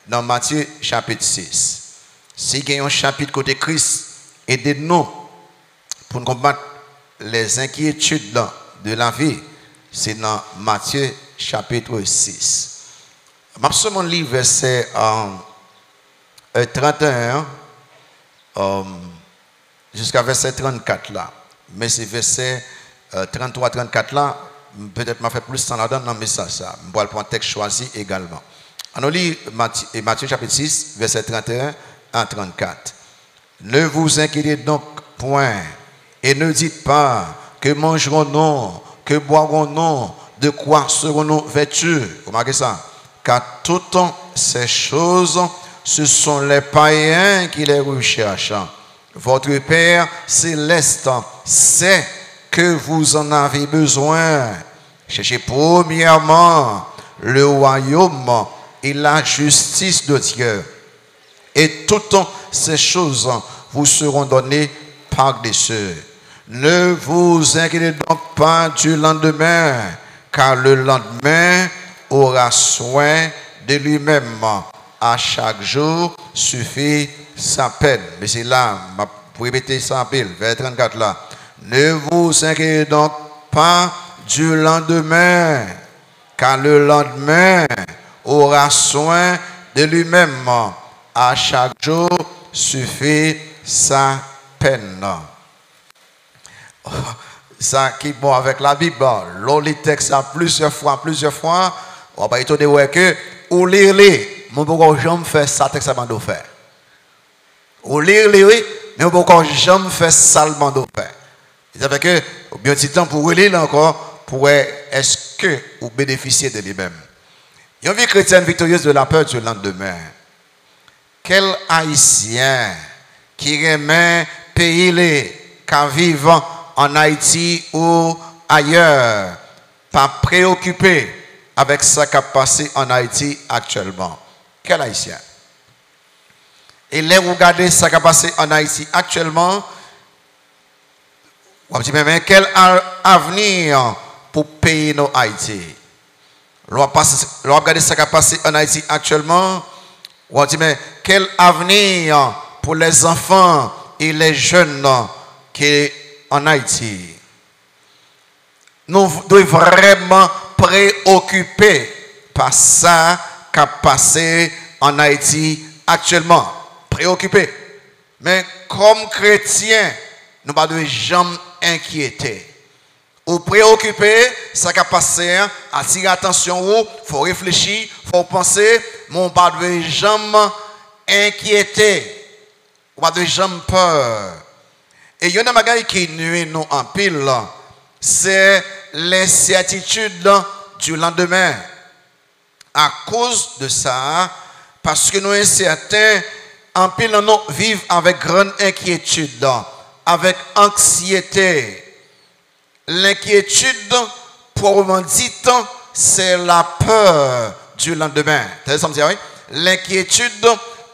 dans Matthieu chapitre 6. Si il y a un chapitre côté Christ, aidez-nous pour nous combattre les inquiétudes de la vie. C'est dans Matthieu chapitre 6. Je vais seulement lire verset 31 jusqu'à verset 34 là. Mais c'est verset 33-34 là, peut-être m'a fait plus temps là-dedans dans le message ça. Je vais prendre un texte choisi également. On lit Matthieu chapitre 6, verset 31 à 34. Ne vous inquiétez donc point et ne dites pas que mangerons-nous, que boirons-nous, de quoi serons-nous vêtus. Vous remarquez ça? Car toutes ces choses, ce sont les païens qui les recherchent. Votre Père céleste sait que vous en avez besoin. Cherchez premièrement le royaume et la justice de Dieu. Et toutes ces choses vous seront données par-dessus. Ne vous inquiétez donc pas du lendemain, car le lendemain aura soin de lui-même. À chaque jour suffit sa peine. Mais c'est là, pour répéter ça en pile, vers 34 là. Ne vous inquiétez donc pas du lendemain, car le lendemain aura soin de lui-même. À chaque jour suffit sa peine. Ça qui est bon avec la Bible, l'on lit texte plusieurs fois, on va étonner que, ou lire les, mais pourquoi jamais faire ça texte à bando faire. Ou lire les, oui, mais pourquoi jamais faire ça le bando faire. Ça fait que, bien petit temps pour lire encore, pour est-ce que vous bénéficiez de lui-même. Il y a une vie chrétienne victorieuse de la peur du lendemain. Quel haïtien qui remet pays les qu'à vivre en Haïti ou ailleurs, pas préoccupé avec ce qui a passé en Haïti actuellement. Quel haïtien? Et là, vous regardez ce qui a passé en Haïti actuellement, vous dites, mais quel avenir pour payer nos Haïti? Regardez ce qui a passé en Haïti actuellement, vous dites, mais quel avenir pour les enfants et les jeunes qui sont en Haïti? Nous devons vraiment préoccuper par ça qui a passé en Haïti actuellement. Préoccupé. Mais comme chrétiens, nous ne devons jamais inquiéter. Ou préoccuper, ça qui a passé, attirer attention, il faut réfléchir, il faut penser, mais on ne devons jamais inquiéter. On ne devons jamais peur. Et il y a un bagage qui nuit nous en pile, c'est l'incertitude du lendemain. À cause de ça, parce que nous incertains, en pile nous vivons avec grande inquiétude, avec anxiété. L'inquiétude, proprement dit, c'est la peur du lendemain. Vous savez ça, oui? L'inquiétude,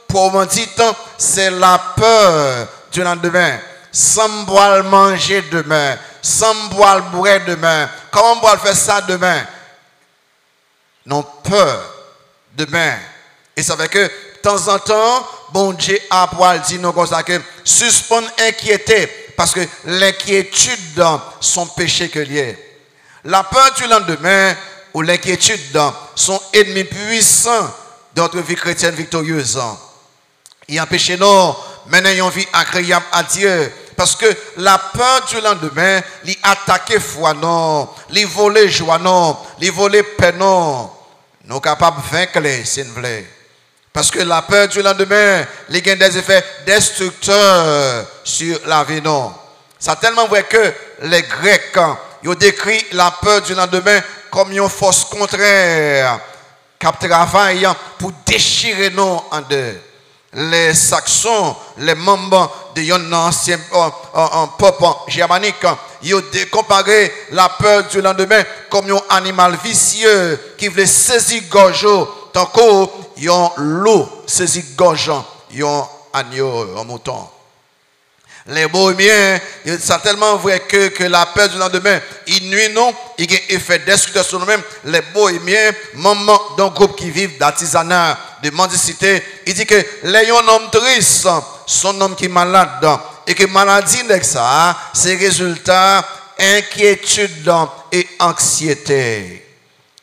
proprement dit, c'est la peur du lendemain. Sans boire manger demain, sans boire boire demain, comment on va faire ça demain? Non, peur demain. Et ça fait que de temps en temps, bon Dieu a pour dire nous comme ça que suspend inquiéter parce que l'inquiétude sont péché que lié. La peur du lendemain ou l'inquiétude sont ennemis puissants de notre vie chrétienne victorieuse. Il empêche nous mener une vie agréable à Dieu. Parce que la peur du lendemain, lui attaquer foi non, lui voler joie non, lui voler paix non. Nous sommes capables de vaincre les, s'il vous plaît. Parce que la peur du lendemain, il y a des effets destructeurs sur la vie non. C'est tellement vrai que les Grecs, ils ont décrit la peur du lendemain comme une force contraire qui travaille pour déchirer nous en deux. Les Saxons, les membres de l'ancien peuple germanique, ils ont comparé la peur du lendemain comme un animal vicieux qui voulait saisir gorge, tant qu'il y a un loup saisir gorge, il y a un agneau, un mouton. Les bohémiens, c'est tellement vrai que la peur du lendemain, il nuit non, il y a un effet destructeur sur nous-mêmes. Les bohémiens, membres d'un groupe qui vivent d'artisanat, de mendicité, il dit que les hommes tristes sont homme qui est malade. Et que maladie, c'est résultat inquiétude et anxiété.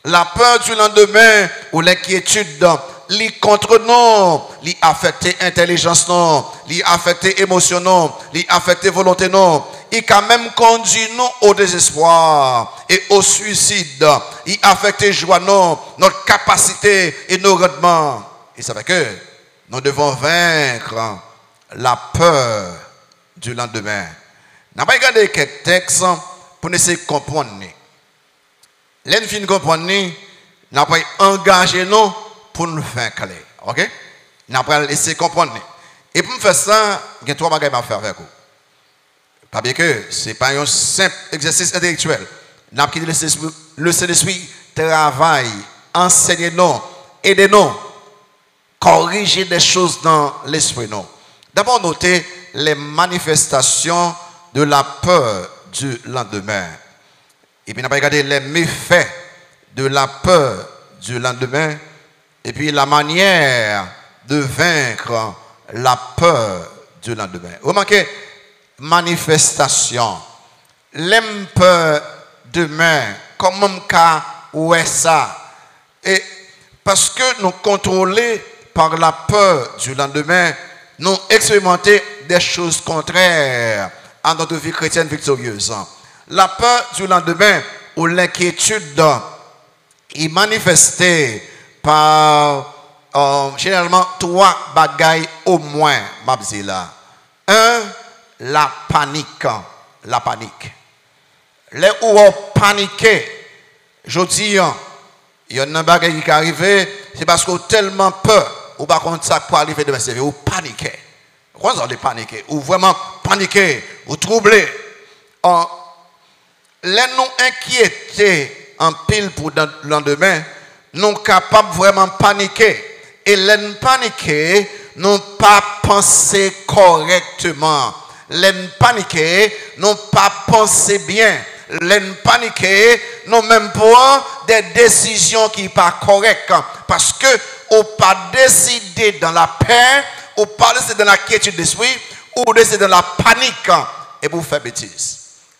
La peur du lendemain ou l'inquiétude, li contre nous, li affecte intelligence nous, li affecte émotion nous, li affecte volonté nous, il quand même conduit nous au désespoir et au suicide, il affecte joie nous, notre capacité et nos rendements. Et ça fait que nous devons vaincre la peur du lendemain. Nous avons regardé quelques textes pour essayer de comprendre. L'enfin de comprendre, nous avons engagé nous pour nous vaincre. Ok? Nous avons essayé de comprendre. Et pour faire ça, il y a trois bagages à faire avec vous. Pas bien que ce n'est pas un simple exercice intellectuel. Nous avons quitté le Saint-Esprit, travail, enseignez-nous, aidez-nous, corriger des choses dans l'esprit. D'abord, notez les manifestations de la peur du lendemain. Et puis, nous avons regardé les méfaits de la peur du lendemain. Et puis, la manière de vaincre la peur du lendemain. Remarquez, manifestation. L'aime peur demain. Comment où est ça? Et parce que nous contrôlés par la peur du lendemain, nous expérimentons des choses contraires à notre vie chrétienne victorieuse. La peur du lendemain ou l'inquiétude est manifestée par généralement trois bagailles au moins. Un, la panique. La panique. Les où on paniqué, je dis, il y a un bagaille qui est arrivé, c'est parce qu'on a tellement peur, ou par contre ça peut arriver demain, c'est vous paniquez. Pourquoi vous avez paniqué? Ou vraiment paniqué, ou troublé. Les nous inquiétés en pile pour le lendemain, nous sommes capables vraiment paniquer. Et les paniquer, nous pas penser correctement. Les paniquer, nous pas penser bien. Les paniquer, nous même prendre des décisions qui ne sont pas correctes. Parce que on pas décidé dans la paix, on pas décidé dans la quiétude d'esprit, ou décidé dans la panique et pour faire bêtise.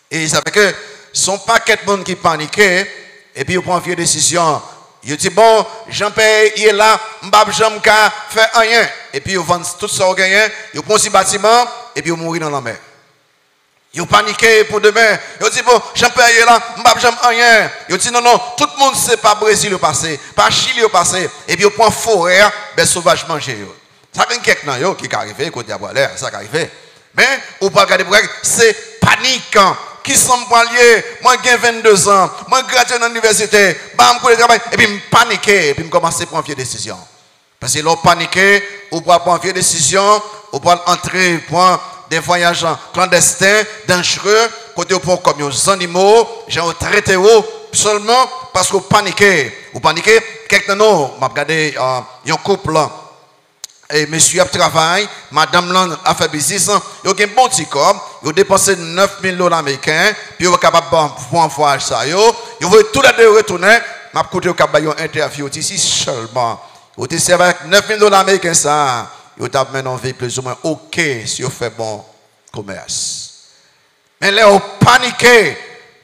Et ça fait que son paquet de monde qui panique et puis on prend une décision. Il dit bon, Jean-Pierre il est là, m'bab Jean ka fait rien et puis on vend tout ça au gagnant, il prend un bâtiment et puis on mourit dans la mer. Il paniqué pour demain. Il dit bon, Jean-Pierre il est là, m'bab Jean rien. Il dit non non, tout le monde sait pas Brésil au passé, pas Chili au passé et puis on prend forêt, ben sauvage manger. Ça vient quelqu'un yo qui arrivé côté à boire ça qui arrivé. Mais ou pas regarder c'est panique. Qui sont liés, moi j'ai 22 ans, moi gradué dans l'université, bam, pour le travail, et puis je paniqué, et puis je commence à prendre une décision. Parce que l'on paniqué, ou pour prendre une décision, ou pour entrer pour des voyages clandestins, dangereux, côté pour comme des animaux, j'ai traité seulement parce que vous paniquez. Vous paniquez, quelqu'un nous, m'a regardé un couple. Et monsieur a travaillé, madame a fait business, il a un bon petit corps, il a dépensé 9 000 $ américains, puis il est capable de faire un voyage. Il veut tout les deux retourner, m'a coûté au capable une interview ici seulement. Il a servi avec 9 000 $ américains, ça, il a maintenant vie plus ou moins OK si il fait bon commerce. Mais là, on paniqué,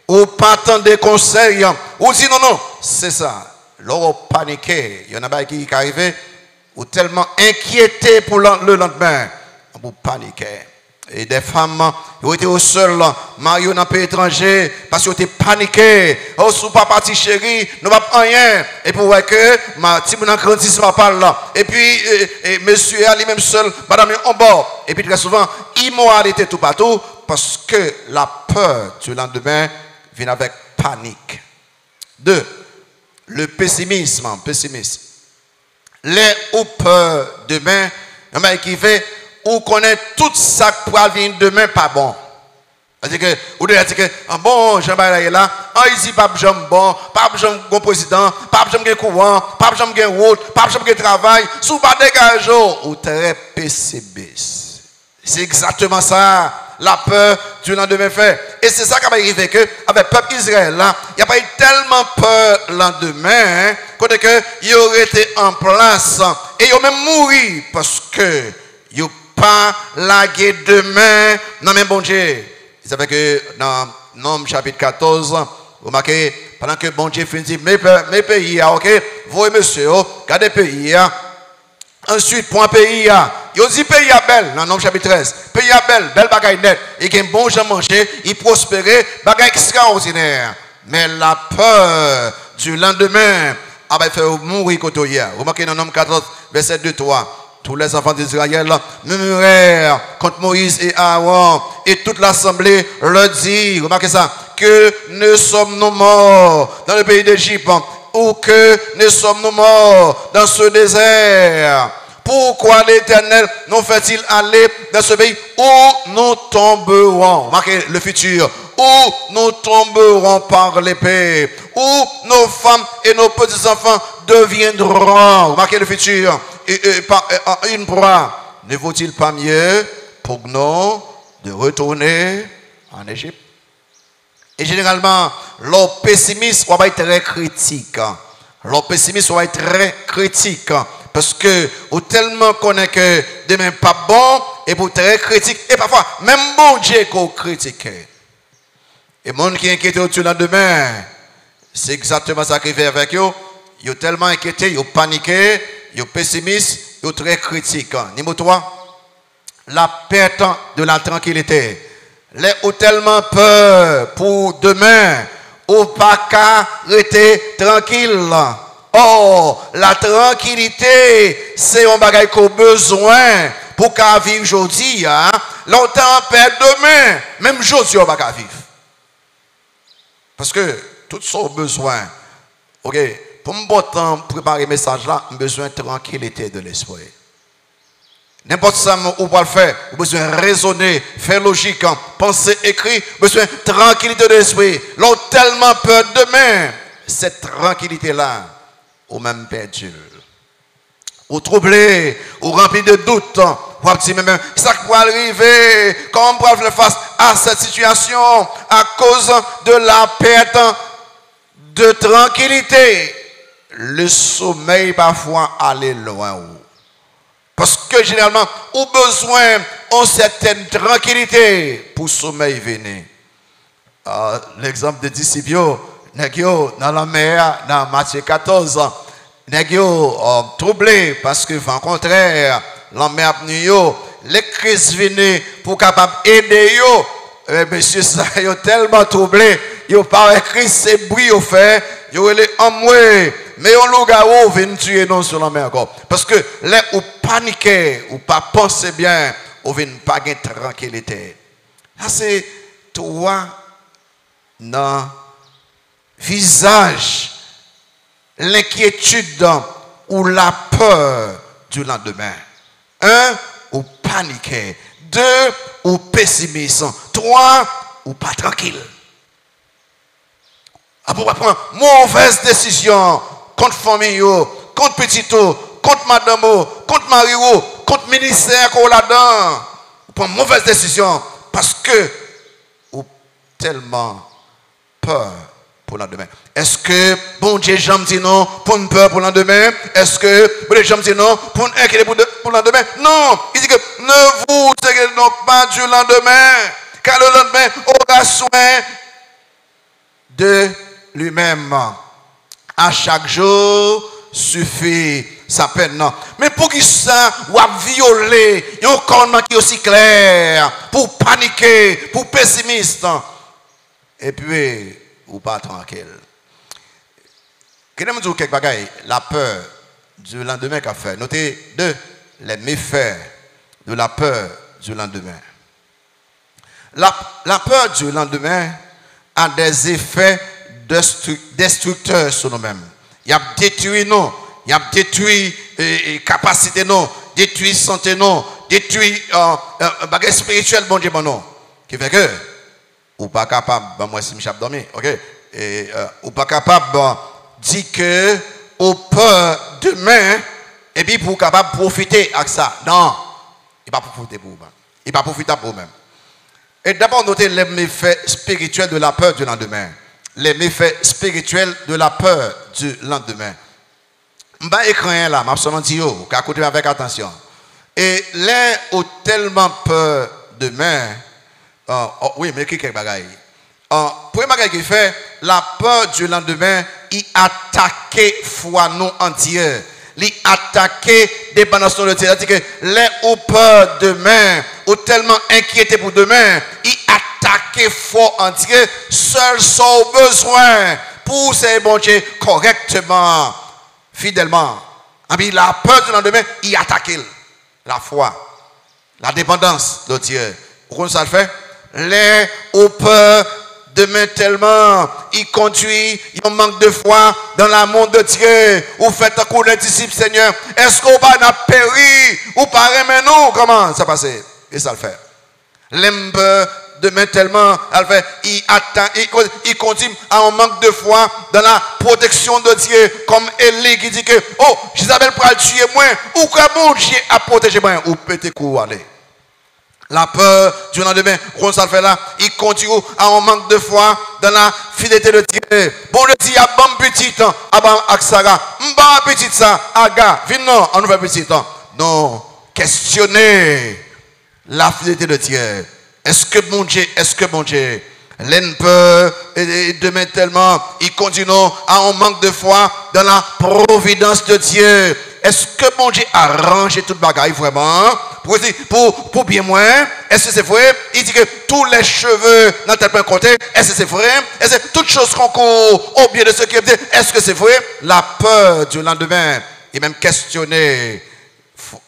on pas attendre des conseils, on dit non, non, c'est ça. Là, on paniqué, il y en a pas qui arrivé. Ou tellement inquiété pour le lendemain, vous paniquez. Et des femmes, ils étaient au sol, mariés dans un pays étranger, parce qu'ils étaient paniqués. Oh, sous papa, petit chéri, nous n'avons pas rien. Et pour voir que, ma petite mon grandissement parle là. Et puis, monsieur est lui-même seul, madame est en bord. Et puis, très souvent, immoralité tout partout, parce que la peur du lendemain vient avec panique. 2. Le pessimisme. Les ou peur demain, mais qui fait ou connaît tout ça qui pourra venir demain pas bon. C'est-à-dire que ou dire que bon Jean-Pierre est là, ici pas Jean bon, pas Jean bon président, pas Jean gen courant, pas Jean gen route, pas Jean gen travail, sous pas dégage ou très pessimiste. C'est exactement ça. la peur du lendemain fait. Et c'est ça qui va arriver que, avec le peuple Israël, là, il n'y a pas eu tellement peur le lendemain, côté que, il aurait été en place, et il même mouru, parce que, il pas lagué demain, non mais bon Dieu. Vous savez que, dans Nombre chapitre 14, vous remarquez, pendant que bon Dieu finit, mes pays, ok, vous et monsieur, regardez pays, ensuite, pour un pays, il dit pays à belle, dans Nombre chapitre 13, pays à belle bagaille net, et qu'il y a un bon gens manger, il prospérait, bagaille extraordinaire. Mais la peur du lendemain, a fait mourir côté hier. Vous remarquez dans Nombre 14, verset 2-3. Tous les enfants d'Israël murmurèrent contre Moïse et Aaron, et toute l'assemblée leur dit, remarquez ça, que ne sommes-nous morts dans le pays d'Égypte, ou que ne sommes-nous morts dans ce désert? Pourquoi l'Éternel nous fait-il aller dans ce pays où nous tomberons? Remarquez le futur. Où nous tomberons par l'épée, où nos femmes et nos petits-enfants deviendront. Remarquez le futur. Une proie. Ne vaut-il pas mieux pour nous de retourner en Égypte? Et généralement, l'homme pessimiste va être très critique. L'homme pessimiste va être très critique. Parce que, ou tellement connaît que demain pas bon, et pour très critique, et parfois, même bon Dieu qu'on critique. Et les gens qui inquiètent au-dessus de demain, c'est exactement ça qui fait avec eux. Ils sont tellement inquiétés, ils sont paniqués, ils sont pessimistes, ils sont très critiques. Numéro 3, la perte de la tranquillité. Les ont tellement peur pour demain, ou pas qu'à rester tranquille. Oh, la tranquillité, c'est un bagage qu'on a besoin pour qu'à vivre aujourd'hui. Hein? Longtemps perd demain, même aujourd'hui on va qu'à vivre. Parce que tout son besoin, ok, pour me temps préparer le message là, j'ai besoin de tranquillité de l'esprit. N'importe ça où va le faire, vous besoin de raisonner, faire logique, penser, écrire, besoin de tranquillité de l'esprit. L'on tellement peur demain, cette tranquillité là, ou même perdu, ou troublé, ou rempli de doutes, ou un petit même, ça peut arriver, comment on peut faire face à cette situation à cause de la perte de tranquillité. Le sommeil parfois aller loin. Parce que généralement, on a besoin d'une certaine tranquillité pour sommeil venir. L'exemple des disciples, dans la mer, dans Matthieu 14, troublés parce que, en contraire, la mer les crises venaient pour capable aider yo. Monsieur, ça, ils tellement troublé, ils parlent crise, c'est bruit au fait, ils ont les amoués. Mais on loup vient tuer non sur la mer encore. Parce que les ou paniquer ou pas penser bien, on vient pas gagner tranquillité. Ça c'est toi dans visage l'inquiétude ou la peur du lendemain. 1, ou paniquer. 2, ou pessimiste. 3, ou pas tranquille. Pour prendre mauvaise décision contre famille, contre petit, contre madame, contre mari, contre ministère qu'on là-dedans. Pour mauvaise décision parce que ou tellement peur pour le lendemain. Est-ce que bon Dieu j'aime dit non pour une peur pour le lendemain? Est-ce que bon Dieu j'aime dit non pour une inquiétude pour le lendemain? Non, il dit que ne vous inquiétez pas du lendemain, car le lendemain aura soin de lui-même. À chaque jour suffit sa peine. Non. Mais pour qui ça, ou à violer, il y a un commandement qui est aussi clair, pour paniquer, pour pessimiste. Et puis, ou pas tranquille. Qu'est-ce que vous dire la peur du lendemain qu'a fait? Notez 2, les méfaits de la peur du lendemain. La peur du lendemain a des effets destructeurs sur nous-mêmes. Il a détruit nous, il a détruit capacité nous, détruit santé nous, détruit bagage spirituel bon Dieu nous. Qui fait que ou pas capable, moi si je dormi, ok, ou pas capable dire que au peur demain et puis pour capable profiter avec ça. Non, il pas profiter pour vous. Il pas profiter pour vous-même. Et d'abord, notez les méfaits spirituels de la peur du lendemain. Les méfaits spirituels de la peur du lendemain. Je vais écrire là, je vais dire, écoutez avec attention. Et les ont tellement peur demain. Oui, mais qui est bagaille? Premier bagage qui fait, la peur du lendemain, il attaque foi nous entière. Il attaque dépendance de Dieu. C'est-à-dire que les ont peur demain, ou tellement inquiété pour demain, il attaque foi entière. Seul son besoin pour ces bon Dieu correctement, fidèlement. Et la peur du lendemain, il attaque la foi, la dépendance de Dieu. Pourquoi ça le fait? Les ont peur demain tellement, il conduit, il manque de foi dans l'amour de Dieu. Vous faites un coup de disciples, Seigneur. Est-ce qu'on va périr ou pas nous? Comment ça passe? Et ça le fait. L'aime demain tellement, il attend, il continue à un manque de foi dans la protection de Dieu. Comme Élie qui dit que, oh, Jézabel pourra tuer moi, ou que mon Dieu a protégé moi, ou peut-être qu'on va aller. La peur du lendemain, comme ça le fait là, il continue à un manque de foi dans la fidélité de Dieu. Bon, le Dieu a bon petit temps, à bon Aksara, m'ba petit ça, aga, viens non, on nous fait petit temps. Non, questionner la fidélité de Dieu. Est-ce que bon Dieu, l'aine peur et demain tellement, il continue à un manque de foi dans la providence de Dieu. Est-ce que bon Dieu a rangé toute bagaille vraiment? Pour bien moins, est-ce que c'est vrai? Il dit que tous les cheveux dans tel point côté, est-ce que c'est vrai? Est-ce que toutes choses concourent au bien de ce qui est dit, est-ce que c'est vrai? La peur du lendemain, et même questionner,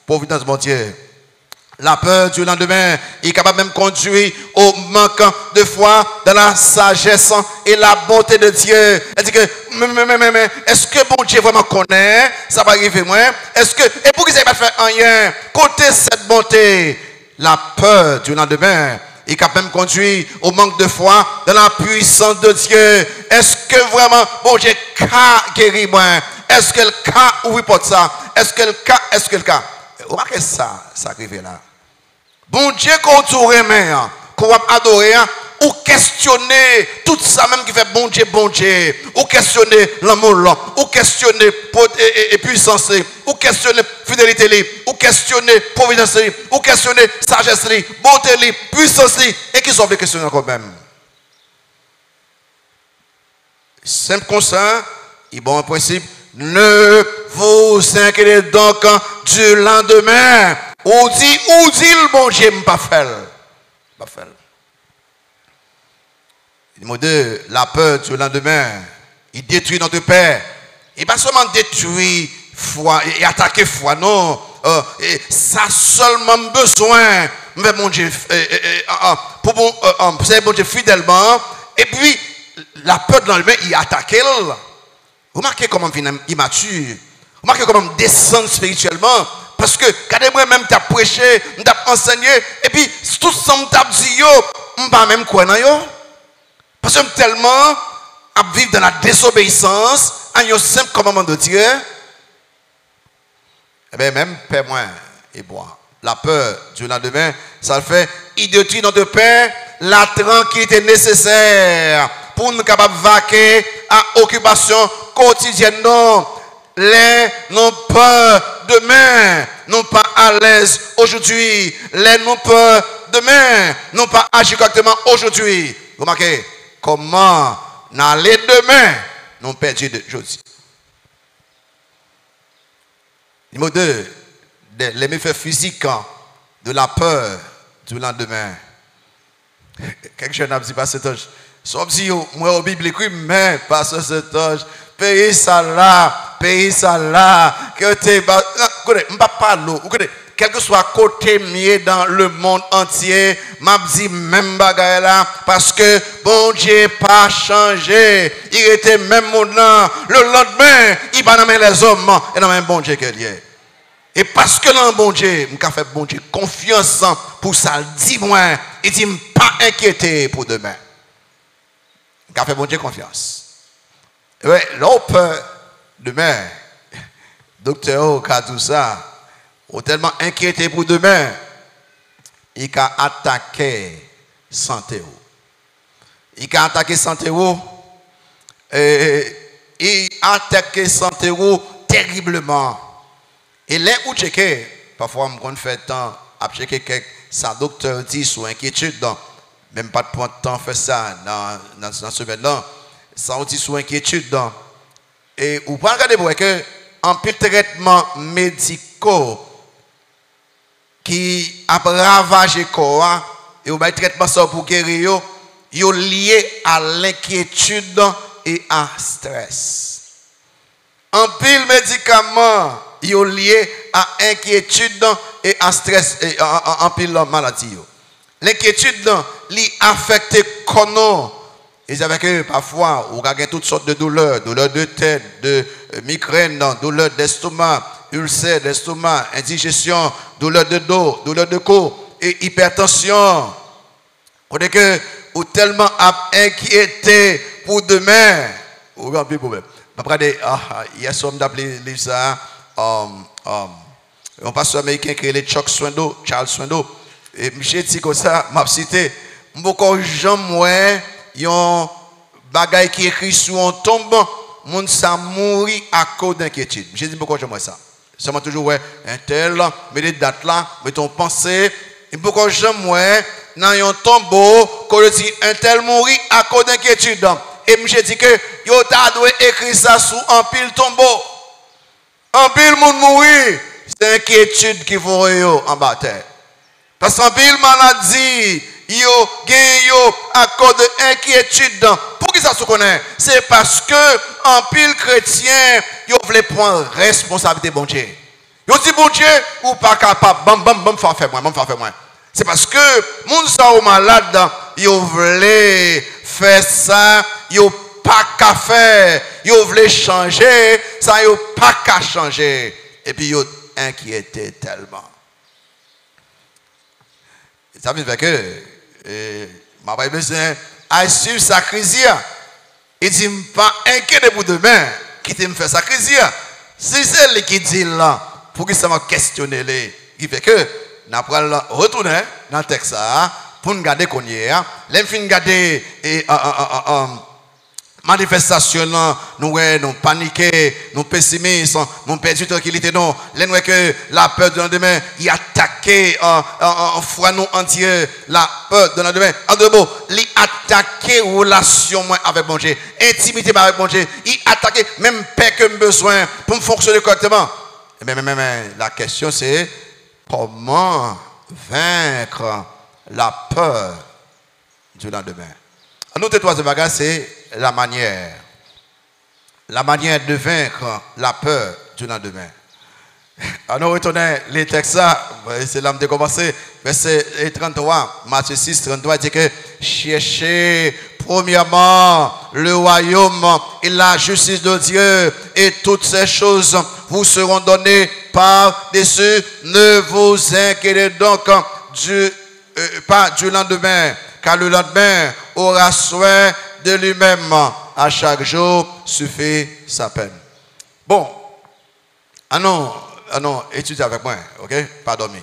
providence de mon Dieu. La peur du lendemain est capable même de conduire au manque de foi dans la sagesse et la bonté de Dieu. Elle dit que, mais est-ce que bon Dieu vraiment connaît? Ça va arriver moi. Est-ce que, et pour qu'il ne pas faire rien, côté cette bonté, la peur du lendemain est capable même de conduire au manque de foi dans la puissance de Dieu. Est-ce que vraiment bon Dieu a guéri moi? Est-ce que le cas ouvre pour ça? Est-ce que le cas? Remarquez ça arrive là. Bon Dieu qu'on tourne main, qu'on va adorer, ou questionner tout ça même qui fait bon Dieu, ou questionner l'amour, ou questionner puissance, ou questionner fidélité, ou questionner providence, ou questionner sagesse, bonté, puissance, et qui sont les questionner quand même. Simple comme ça, il bon un principe. Ne vous inquiétez donc du lendemain. Ou dit le bon Dieu, pas faire. Numéro 2, la peur du lendemain. Il détruit notre paix. Il pas seulement détruit foi et attaquer foi, non. Ça seulement besoin. Mais mon Dieu, pour mon Dieu fidèlement. Et puis, la peur du lendemain, il attaque. Remarquez comment il est immature. Remarquez comment il descend spirituellement. Parce que, quand moi-même, tu as prêché, tu as enseigné, et puis, tout ça, tu as dit, je ne sais pas même quoi. Parce que tellement, à vivre dans la désobéissance, à un simple commandement de Dieu, eh bien, même, paie-moi et bois. La peur du lendemain, ça le fait, il détruit notre paix, la tranquillité nécessaire pour nous capables de vaquer à occupation quotidienne. Non, les n'ont peur demain, non pas à l'aise aujourd'hui. Les n'ont peur demain, non pas agir correctement aujourd'hui. Remarquez comment n'aller demain, nous perdu aujourd'hui. Numéro 2, les méfaits physiques de la peur du lendemain. Quelque chose n'a dit pas cet âge. Sauf si moi au Bible écrit, mais pas cet âge. Pays ça là, que t'es pas. Écoutez, je ne pas l'eau. Quel que soit côté mieux dans le monde entier, m'a dit même bagaille là, parce que bon Dieu pas changé. Il était même monde là. Le lendemain, il va dans les hommes et dans même bon Dieu que Dieu. Et parce que dans bon Dieu, je fait bon Dieu confiance pour ça. Dis-moi, il dit pas inquiété pour demain. Je fait bon Dieu confiance. Oui, l'autre demain, docteur tout ça, est tellement inquiété pour demain, il a attaqué santé. Il a attaqué santé. Il a attaqué santé terriblement. Et là où checker, parfois on fait temps à checker quelque ça docteur dit sous inquiétude, même pas de point de temps faire ça dans ce semaine-là, ça on dit sous inquiétude. Et vous pouvez regarder pour que en peu de traitements médicaux qui a ravagé le corps, et vous avez traitement ça pour guérir, ils sont liés à l'inquiétude et à stress. En pile médicaments, ils sont liés à inquiétude et à stress et en pile maladie. L'inquiétude affecte qu'on et avec eux parfois on a toutes sortes de douleurs, douleurs de tête, de migraine, douleurs d'estomac, ulcère d'estomac, indigestion, douleurs de dos, douleurs de cou et hypertension. On est que ou tellement inquiété pour demain. Ou grand problème. Après hier soir on appelé ça un pasteur américain qui est Chuck Swindoll, Charles Swindoll. Et monsieur dit comme ça, m'a cité, beaucoup de gens moi, ils ont bagaille qui écrit sur un tombe, moun ça mourir à cause d'inquiétude. J'ai dit beaucoup de gens moi ça. Ça m'a toujours ouais, un tel, mais les dates là, mais ton pensée, et beaucoup de gens moi, dans un tombeau, quand je dis un tel mourir à cause d'inquiétude. Et monsieur dit que yo t'a dû écrire ça sous un pile tombeau. Un pile moun mourir, c'est inquiétude qui faut en bas terre. Parce qu'en pile maladie, yo gagne à cause d'inquiétude. Pour qui ça se connaît? C'est parce que en pile chrétien, yo voulait prendre responsabilité bon Dieu. Yo dit bon Dieu ou pas capable, bam faire moi. C'est parce que moun sa ou malade, yo voulait faire ça, yo pas qu'à faire, yo voulait changer, ça yo pas qu'à changer. Et puis yo inquiété tellement. Ça veut dire que ma pas besoin à suivre sa crise. Il dit pas inquiété pour demain, qui te me fait sa crise. Si c'est lui qui dit là, pour que ça m'a questionné les, il fait que n'a pas retourner dans le texte pour nous garder qu'on y est. Les fins garder manifestation nous paniquer, nous pessimistes, nous perdu tranquillité non. Les nous que la peur de lendemain, il attaquer en foi nous entier la peur de lendemain. En deux mots, il attaquer relation avec mon Dieu, intimité avec mon Dieu, il attaquer même paix que besoin pour fonctionner correctement. Mais la question c'est comment vaincre la peur du lendemain. Un autre troisième bagage, c'est la manière. La manière de vaincre la peur du lendemain. Alors, retournons les textes, c'est là que j'ai commencé. Verset 33, Matthieu 6, 33, dit que cherchez premièrement le royaume et la justice de Dieu, et toutes ces choses vous seront données par-dessus. Ne vous inquiétez donc pas du lendemain, car le lendemain aura soin de lui-même. À chaque jour suffit sa peine. Bon, étudiez avec moi, ok? Pas dormir.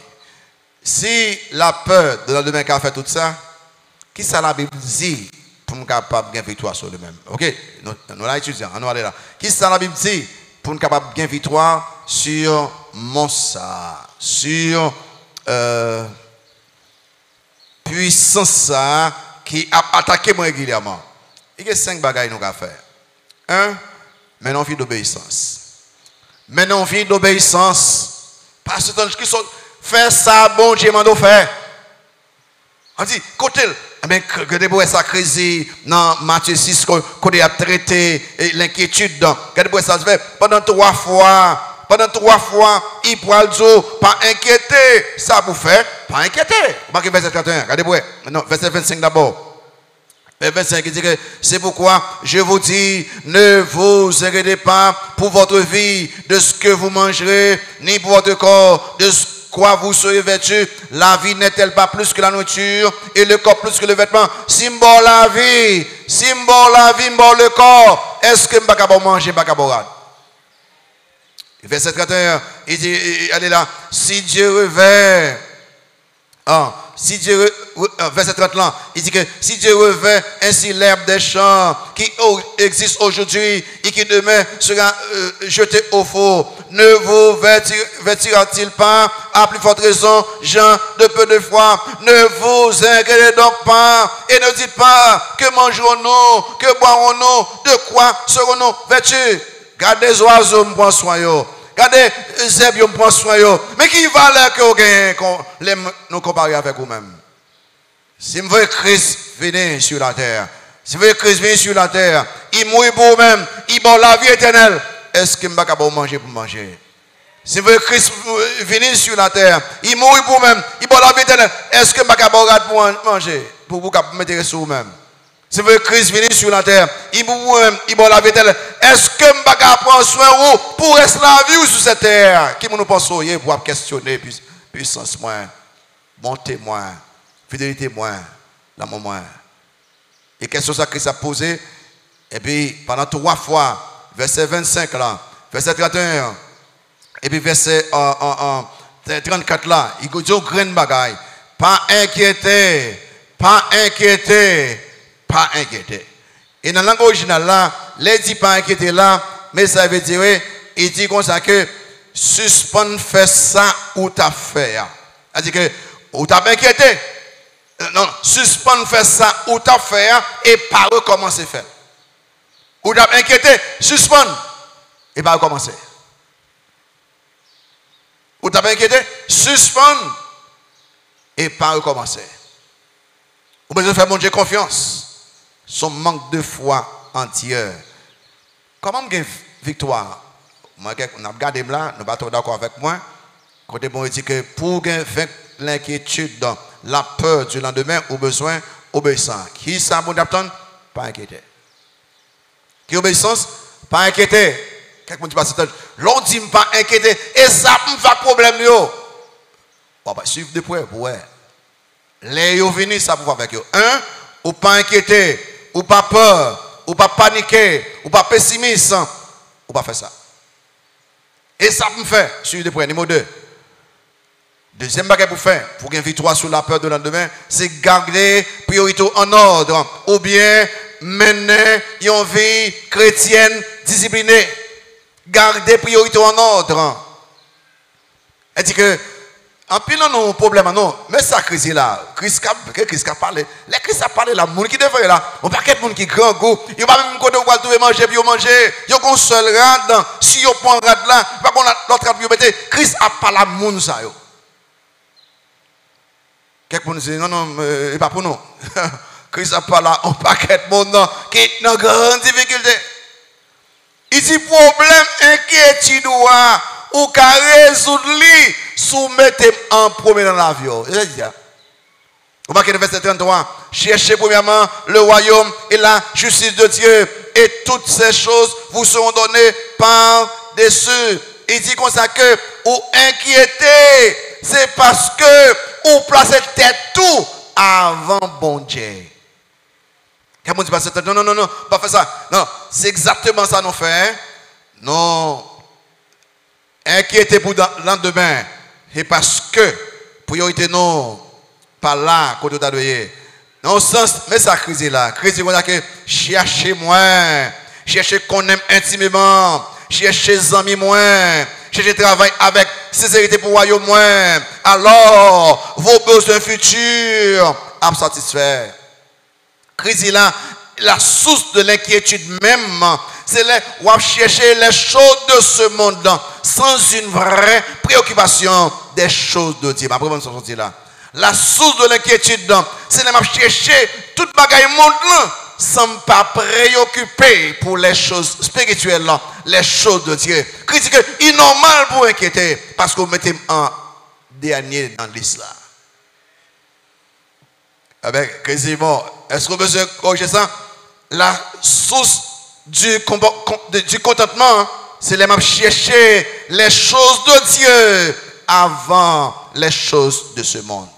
Si la peur de lendemain a fait tout ça, qui ça la Bible dit pour nous capable de gagner victoire sur lui-même? Ok? Nous l'avons étudié, on va aller là. Qui ça la Bible dit pour nous capable de gagner victoire sur mon ça, sur puissance ça qui a attaqué moi régulièrement. Il y a 5 bagages nous avons faire. 1, maintenant vie d'obéissance. Maintenant vie d'obéissance. Parce que qui sont faire ça, bon Dieu m'a fait. On dit, côté, mais que de sa crise dans Matthieu 6, qu'on a traité l'inquiétude. Que ça se fait pendant 3 fois. Pendant 3 fois, il pourra le dire, pas inquiéter. Ça vous fait, pas inquiéter. Verset 31, regardez-moi. Non, verset 25 d'abord. Verset 25 qui dit que c'est pourquoi je vous dis, ne vous inquiétez pas pour votre vie, de ce que vous mangerez, ni pour votre corps, de ce quoi vous serez vêtus. La vie n'est-elle pas plus que la nourriture, et le corps plus que le vêtement? Symbole la vie, symbole le corps. Est-ce que je ne vais pas manger, je ne vais pas boire? Verset 31, il dit, allez là, si Dieu revêt si Dieu, verset 30 là, il dit que si Dieu revêt ainsi l'herbe des champs qui existe aujourd'hui et qui demain sera jeté au four, ne vous vêtira-t-il pas à plus forte raison, gens de peu de foi, ne vous inquiétez donc pas et ne dites pas que mangerons-nous, que boirons-nous, de quoi serons-nous vêtus. Gardez les oiseaux, me prend soin yo. Regardez, Zeb, me prend soin yo. Mais qui valeur que vous gagnez nous comparer avec vous-même? Si vous voulez Christ venir sur la terre, si vous voulez Christ venir sur la terre, il mourit pour vous-même, il donne la vie éternelle. Est-ce que vous ne pouvez pas manger pour manger? Si vous voulez Christ venir sur la terre, il mourit pour vous-même, il donne la vie éternelle. Est-ce que vous ne pouvez pas pour manger? Pour vous mettre sur vous-même. Si vous voulez Christ venir sur la terre, il donne la vie éternelle. Est-ce que vous ne pouvez pas prendre soin de vous pour rester la vie sur cette terre? Qui nous pense pour questionner puissance moins, bon témoin, fidélité moins, l'amour moins. Et question ça Christ a posé. Et puis pendant 3 fois, verset 25 là, verset 31, et puis verset 34 là, il dit au grain de bagaille, pas inquiété, pas inquiété, pas inquiété. Et dans la langue originale là, les dit pas inquiété là, mais ça veut dire, il dit comme ça que suspend faire ça ou t'as fait. C'est-à-dire que ou t'as inquiété. Non, suspend faire ça ou t'as fait et pas recommencer faire. Ou t'as inquiété, suspend et pas recommencer. Ou t'as inquiété, suspend et pas recommencer. Vous besoin faire mon Dieu confiance. Son manque de foi entière. Comment gagner victoire? Moi, on a regardé là, nous ne sommes pas d'accord avec moi. Côté bon, il dit que pour vaincre l'inquiétude, la peur du lendemain, au besoin obéissant. Qui ça, bon d'apprendre? Pas inquiété. Qui obéissance? Pas inquiété. Quelqu'un dit pas c'est l'autre dit pas inquiété. Et ça me fait problème yo. Bon, bah, suivre de près, ouais. Les yo venus, ça pour avec eux. Ou pas inquiété, ou pas peur, ou pas paniquer, ou pas pessimiste, ou pas faire ça. Et ça me fait, suivre de près, numéro 2. Deuxième bagage pour faire, pour gagner victoire sur la peur de lendemain, c'est garder priorité en ordre, ou bien mener une vie chrétienne disciplinée. Garder priorité en ordre. Elle dit que, en pile, non, un problème, non, mais ça, crise là, Christ a parlé, les Christ a parlé là, les gens qui devraient là, on pas qu'il y a des gens qui grand goût, il n'y a pas même côté où trouver manger, puis manger, il y a un seul rad, si on prend rad là, pas qu'on a l'autre rad, Christ a parlé à moun ça. Quelqu'un dit, non, il pas pour nous. Christ a parlé à un paquet de monde qui est dans grande difficulté. Il dit, problème, inquiétude, ou qu'à résoudre lui, soumettez en premier dans l'avion. C'est ça. Vous marquez le verset 33. Cherchez premièrement le royaume et la justice de Dieu, et toutes ces choses vous seront données par-dessus. Il dit comme ça que, ou inquiétez, c'est parce que, ou placez tête tout avant bon Dieu. Quelqu'un dit pas ça? Non, pas faire ça. Non, c'est exactement ça nous fait. Non. Inquiétez pour le lendemain. Et parce que, priorité non, pas là, quand vous avez dans le sens, mais ça crise là. Crise, c'est que cherchez-moi. Cherchez qu'on aime intimement. Cherchez les amis moins. Cherchez travail avec sincérité pour le royaume moins. Alors, vos besoins futurs à satisfaire. Crise là, la source de l'inquiétude même, c'est de chercher les choses de ce monde sans une vraie préoccupation des choses de Dieu. Après, on là. La source de l'inquiétude, c'est de chercher toute bagaille monde sans pas préoccuper pour les choses spirituelles, les choses de Dieu. Critique, il est normal pour inquiéter parce que vous mettez en dernier dans l'islam. Avec quasiment, est-ce qu'on veut corriger ça? La source du contentement, c'est de chercher les choses de Dieu avant les choses de ce monde.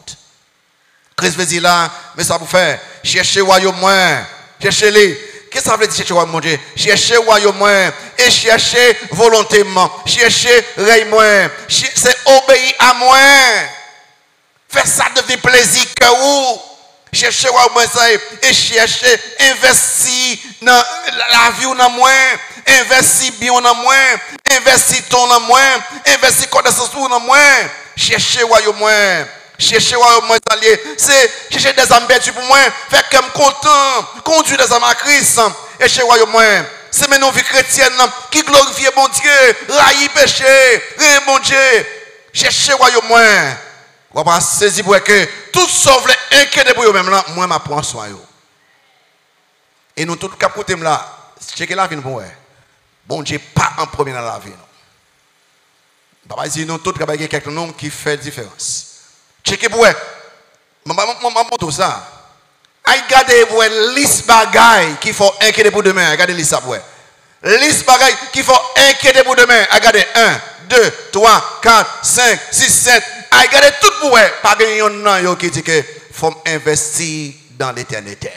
Christ veut dire là, mais ça vous fait chercher le royaume moins, cherchez-les. Qu'est-ce que ça veut dire chercher le royaume moins? Chercher le royaume moins et chercher volontairement, chercher règne moins, c'est obéir à moins. Fais ça devient plaisir que vous. Cherchez moi ça et cherchez, investir dans la vie dans moi, investir bien dans moi, investir ton dans moi, investir connaissance dans moi. Cherchez royaume moi. Cherchez moi c'est chercher des âmes perdues pour moi, faire comme content, conduire des âmes à Christ et chez royaume moi. C'est maintenant vie chrétienne qui glorifie bon Dieu, raille péché, bon Dieu. Cherchez royaume moi. On va saisir pour que tout sauve les inquiétés pour eux-mêmes là, moi ma prends soin yo. Et nous tout cap côté là, checker la vie pour moi. Bon Dieu pas en premier dans la vie non. Papa dit nous tout cap quelqu'un nom qui fait différence. Checker pour maman tout ça. Aïe garder pour liste bagaille qui faut inquiéter pour demain, regardez liste ça pour. Liste bagaille qui faut inquiéter pour demain, regardez 1 2 3 4 5 6 7. Aïe garder tout pour pas gagner non yo qui dit que faut investir dans l'éternité.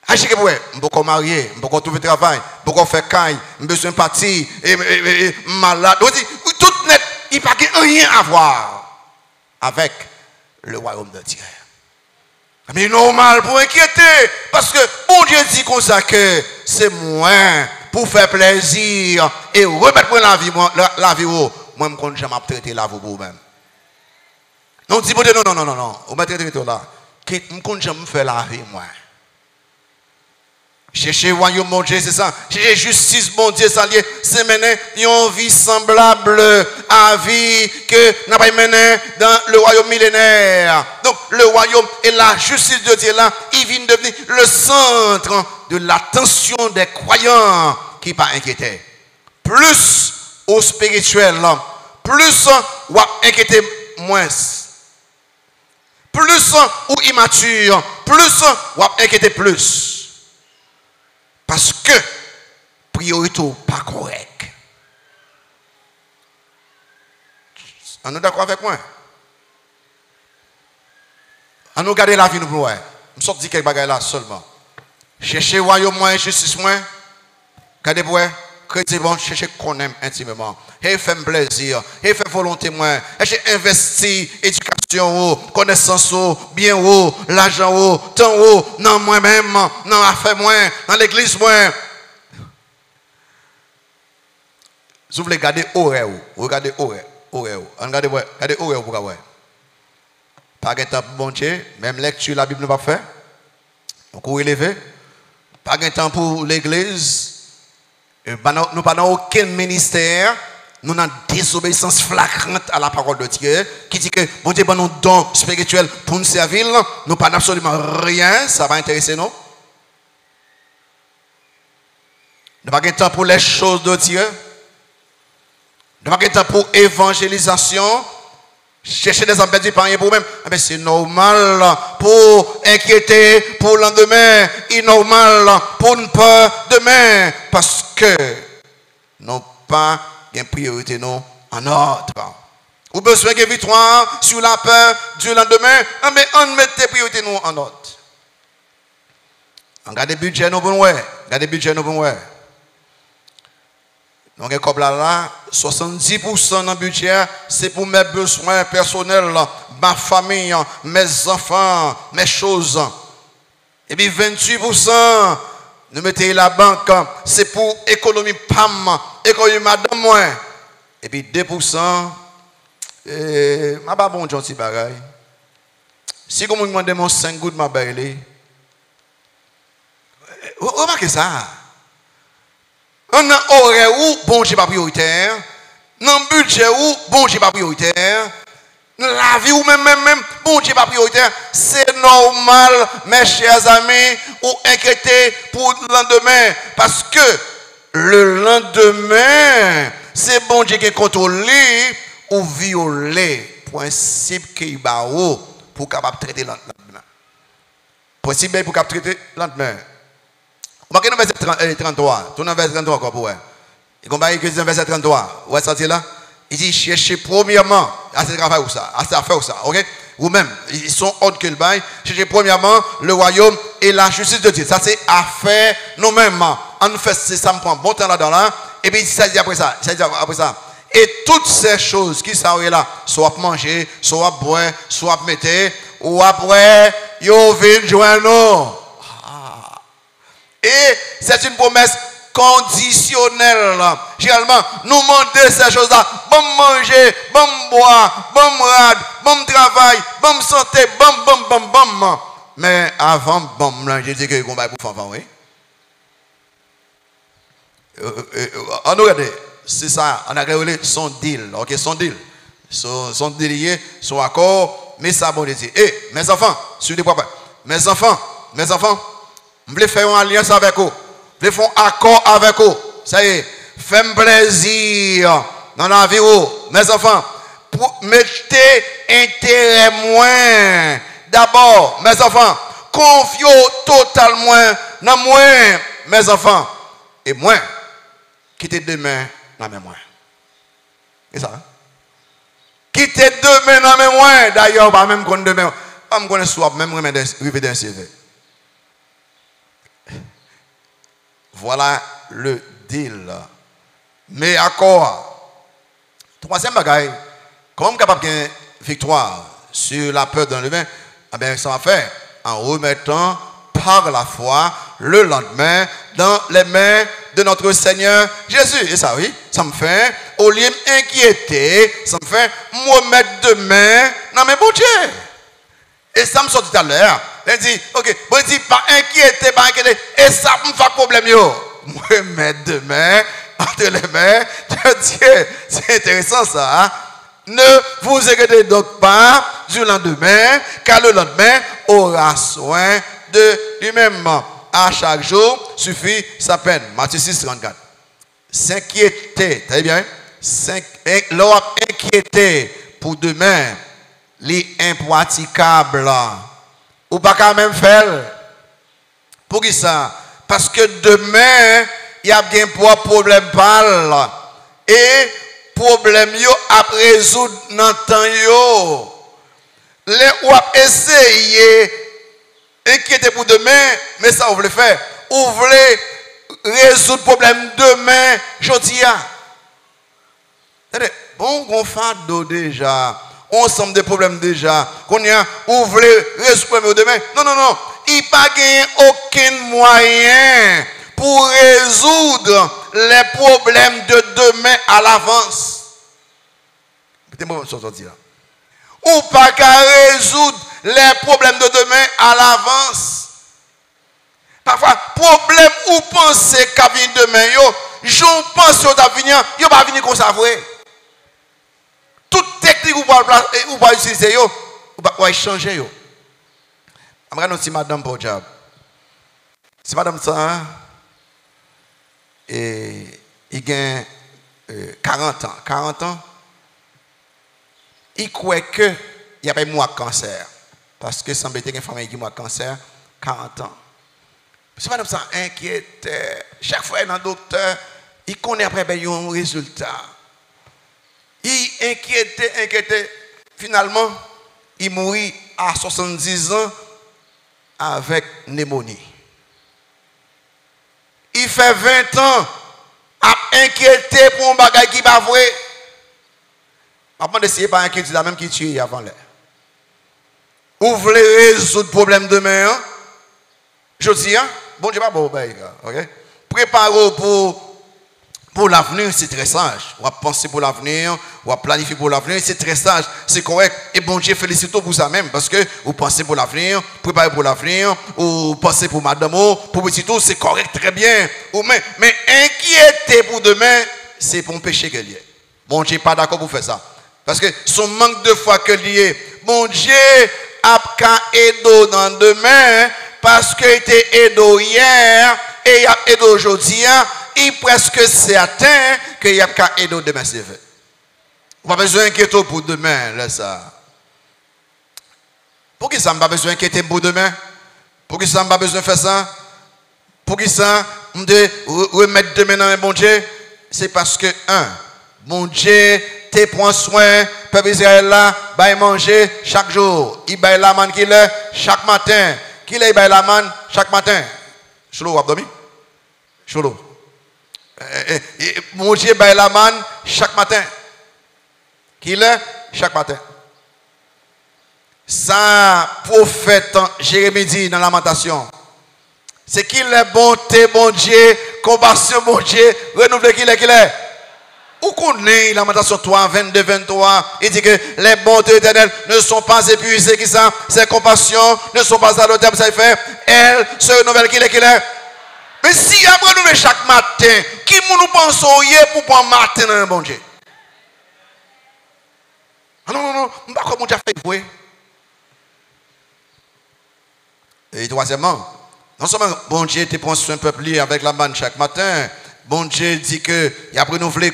Aïe checker pour on peut marier, on peut trouver travail, on peut faire caille, besoin partir et malade. Tout net, il pas rien à voir avec le royaume de Dieu. Mais normal pour inquiéter, parce que bon Dieu dit comme ça que c'est moins pour faire plaisir et remettre la vie, moi je ne jamais traiter la vie pour vous-même. Non, dis non, on va traiter là. Je ne jamais faire la vie, moi. Chercher le royaume mon Dieu, c'est ça. Chercher justice mon Dieu, ça c'est mener une vie semblable à la vie que n'a pas mené dans le royaume millénaire. Donc le royaume et la justice de Dieu là, il vient devenir le centre de l'attention des croyants qui pas inquiétés. Plus au spirituel, plus ou inquiété moins. Plus ou immature, plus ou inquiété plus. Parce que priorité pas correct. On est d'accord avec moi? On nous garder la vie nous pour moi. Je sors dire quelques bagages là seulement. Chercher royaume moi, justice moi. Gardez pour moi. Chrétien bon, chercher qu'on aime intimement. Et faire plaisir. Et faire volonté moi. Et investir éducation, connaissance, bien, l'argent, temps, dans moi-même, dans l'affaire moi, dans l'église moi. Si vous voulez garder horaire, regardez horaire. Regardez horaire pour voir. Pas de temps pour bon Dieu, même lecture la Bible ne va pas faire. On peut élever. Pas de temps pour l'église. Nous pas dans aucun ministère, nous avons une désobéissance flagrante à la parole de Dieu, qui dit que bon Dieu nous don spirituel pour nous servir, nous pas absolument rien, ça va intéresser nous. Nous n'avons pas de temps pour les choses de Dieu. Nous n'avons pas de temps pour évangélisation. Chercher des embêtements par rien pour même. Mais c'est normal pour inquiéter pour le lendemain. Il est normal pour une peur demain. Parce que nous pas une priorité non en ordre. Ou besoin de victoire sur la peur du lendemain. Mais on met des priorités nous en ordre. On regarde le budget nous pour nous. Regardez le budget nous pour nous. Donc, comme là, 70% dans le budget, c'est pour mes besoins personnels, ma famille, mes enfants, mes choses. Et puis 28%, nous mettons la banque, c'est pour économie PAM, économie madame moi. Et puis 2%, ma pas bon gentil bagaille. Si vous me demandez mon 5 gouttes, ma baille. Remarquez ça. On a horaire où bon Dieu pas prioritaire, dans le budget où bon Dieu pas prioritaire, la vie où même bon Dieu pas prioritaire, c'est normal mes chers amis ou inquiéter pour le lendemain parce que le lendemain c'est bon Dieu qui contrôle ou violer principe qui ba pour capable traiter le lendemain. Principe pour capable traiter le lendemain. On va dans verset 33. Tourne dans verset 33 encore pour vous. Et qu'on va écrire dans verset 33. Vous voyez ça là? Il dit cherchez premièrement. À ce travail ou ça. À ce faire ou ça. Ok? Vous-même, ils sont ordres que le bail. Cherchez premièrement le royaume et la justice de Dieu. Ça c'est affaire nous-mêmes. On fait ça me prend bon temps là-dedans là. Et puis ça dit après ça. Ça dit après ça. Et toutes ces choses qui sont là, soit manger, soit boire, soit mettre, ou après, yo vient joindre. Et c'est une promesse conditionnelle. Généralement, nous demandons ces choses-là. Bon manger, bon boire, bon rad, bon travail, bon santé, bon. Mais avant, bon, je dis que combat pour faire, oui. On regarde, c'est ça, on a regardé son deal, ok, son deal. Son deal, son accord, mais ça, bon, dit, mes enfants, suivez papa, mes enfants, je veux faire une alliance avec vous. Je veux faire un accord avec vous. Ça y est, faites plaisir dans la vie, mes enfants. Mettez intérêt moins. D'abord, mes enfants, confiez totalement dans moi, mes enfants. Et moi, quittez demain dans mes mains. C'est ça. Quittez demain dans mes mains. D'ailleurs, pas même qu'on demain, pas me connaître soit même arriver d'un CV. Voilà le deal. Mais accord. Troisième bagaille, comment capable de victoire sur la peur dans le bain, eh bien, ça va faire en remettant par la foi le lendemain dans les mains de notre Seigneur Jésus. Et ça, oui, ça me fait, au lieu de m'inquiéter, ça me fait me mettre demain dans mes bon Dieu. Et ça me sort tout à l'heure. Il dit, ok, bon, il dit, pas inquiéter, et ça me fait problème, yo. Moi, mettre demain entre les mains de Dieu. C'est intéressant, ça. Hein? Ne vous inquiétez donc pas du lendemain, car le lendemain aura soin de lui-même. À chaque jour suffit sa peine. Matthieu 6, 34. S'inquiéter, très bien. L'or inquiéter pour demain, l'impraticable. Ou pas quand même faire. Pour qui ça? Parce que demain, il y a bien un problème pâle. Et problème yo à résoudre dans le temps yo. Les ou à essayer inquiéter pour demain, mais ça vous voulez faire. Vous voulez résoudre le problème demain, jeudi. Bon, on fait déjà. On somme des problèmes déjà. Qu'on y a, vous voulez résoudre le problème demain. Non. Il n'y a pas aucun moyen pour résoudre les problèmes de demain à l'avance. Ou pas qu'à résoudre les problèmes de demain à l'avance. Parfois, problème ou pensez qu'à venir demain, j'en pense à venir, yo pas venir comme ça vrai. Toute technique ou pas utiliser yo, ou pas changer yo. Amra si madame pour job. Si madame ça et il gagne 40 ans. 40 ans. Il croit que il y a pas moi cancer parce que semble qu'il y a une femme qui a cancer 40 ans. Si madame ça inquiète chaque fois dans le docteur, il connaît après un résultat. Il inquiète finalement il mourit à 70 ans avec pneumonie. Il fait 20 ans à inquiéter pour un bagage qui va vrai. Après d'essayer par inquiétude la même qui tue avant l'air. Vous voulez résoudre le problème demain? Je dis, bon Dieu, pas bon, ok? Préparez pour l'avenir, c'est très sage. On va penser pour l'avenir, on va planifier pour l'avenir, c'est très sage, c'est correct. Et bon Dieu, félicitez-vous pour ça même, parce que vous pensez pour l'avenir, préparez pour l'avenir, ou pensez pour madame, pour petit tout, c'est correct, très bien. Mais inquiéter pour demain, c'est pour un péché que lié. Bon Dieu n'est pas d'accord pour faire ça. Parce que son manque de foi que lié, bon Dieu a qu'à aider dans demain, parce qu'il était aidé hier, et il a aidé aujourd'hui, il est presque certain qu'il y a qu'à aider demain, c'est vrai. On n'a pas besoin d'inquiéter pour demain, là, ça. Pour qui ça n'a pas besoin d'inquiéter pour demain? Pour qui ça n'a pas besoin de faire ça? Pour qui ça, on doit remettre demain dans un bon Dieu? C'est parce que, bon Dieu, te prend soin, peuple Israël là, va manger chaque jour. Il baille la manne qu'il est chaque matin. Qu'il est baille la manne chaque matin. Cholo, vous avez dormi? Cholo. Mon Dieu baille la manne chaque matin. Qu'il est chaque matin. Ça, prophète Jérémie dit dans Lamentation. C'est qu'il est bonté, bon Dieu, compassion, bon Dieu, renouvelé qu'il est. Où connaît Lamentation 3, 22, 23, il dit que les bontés éternelles ne sont pas épuisées, qui ça, ces compassions ne sont pas à l'automne, ça fait, elles se renouvellent qu'il est. Mais si après nous chaque matin, qui nous pensons pour prendre matin dans bon Dieu? Ah non, je ne sais pas comment Dieu fait jouer. Et troisièmement, non seulement bon Dieu te prend soin peuple avec la manne chaque matin, bon Dieu dit que il a renouvelé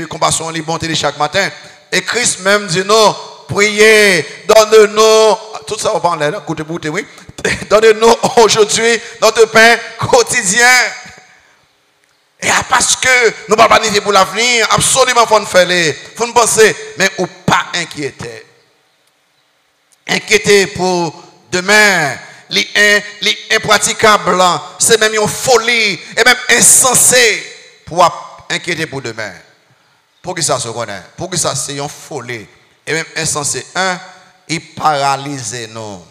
compassion et bonté chaque matin. Et Christ même dit non, priez, donne-nous, tout ça on parle là, écoutez, oui, donne-nous aujourd'hui notre pain quotidien. Et parce que nous ne pouvons pas planifier pour l'avenir, absolument il faut nous faire, il faut nous penser, mais ou pas inquiéter. Inquiéter pour demain. Les impraticables, c'est même une folie et même insensé pour inquiéter pour demain. Pour que ça se connaisse, pour que ça c'est une folie et même insensé. Il paralyse nous.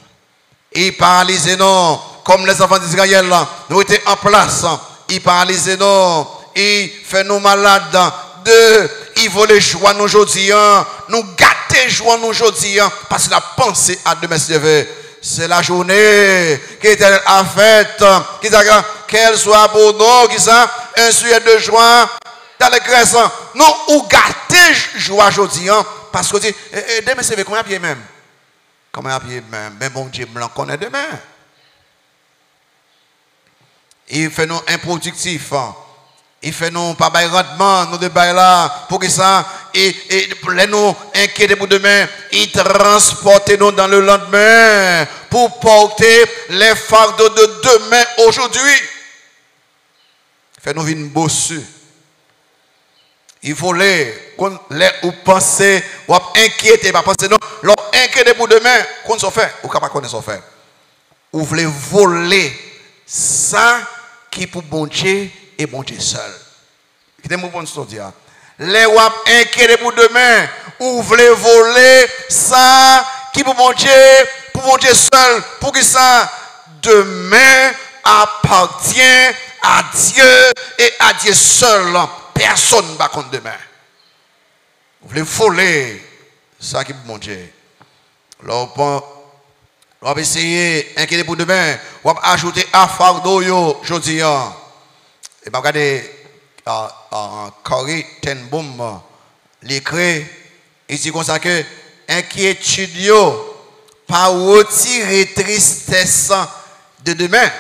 Il paralyse nous. Comme les enfants d'Israël, nous étions en place. Il paralyse nous. Il fait nous malades. Deux, il veut les joie nous aujourd'hui. Nous gâter joie nous aujourd'hui. Parce que la pensée à demain se veut. C'est la journée qui est à fête, qu'elle soit pour nous, qui ça, un sujet de joie dans les graisses. Nous, ou gâter joie aujourd'hui, parce que demain c'est combien de pieds même? Combien de pieds même? Mais bon Dieu blanc connaît demain. Il fait nous improductifs. Il fait nous pas de rendement, nous de bail là, pour que ça, et nous inquiéter pour demain, il transporte nous dans le lendemain, pour porter les fardeaux de demain aujourd'hui. Fait nous venir bossu. Il faut les ou penser, ou inquiéter, pas penser non, l'on inquiéter pour demain, qu'on s'en fait, ou capable connaître s'en fait. Ou voulez voler ça qui pour bon Dieu et bon Dieu seul. Qu'est-ce que vous dire? Les wap inquiétés pour demain, ou voulez voler ça qui pour bon Dieu seul, pour que ça demain appartient à Dieu et à Dieu seul. Personne ne va contre demain. Vous voulez voler ça qui pour mon Dieu. Alors, on va essayer d'inquiéter pour demain, on va ajouter à fardeau aujourd'hui. Et bien, regardez, Corrie ten Boom, l'écrit, il dit comme ça que inquiétude, pas retirer tristesse de demain.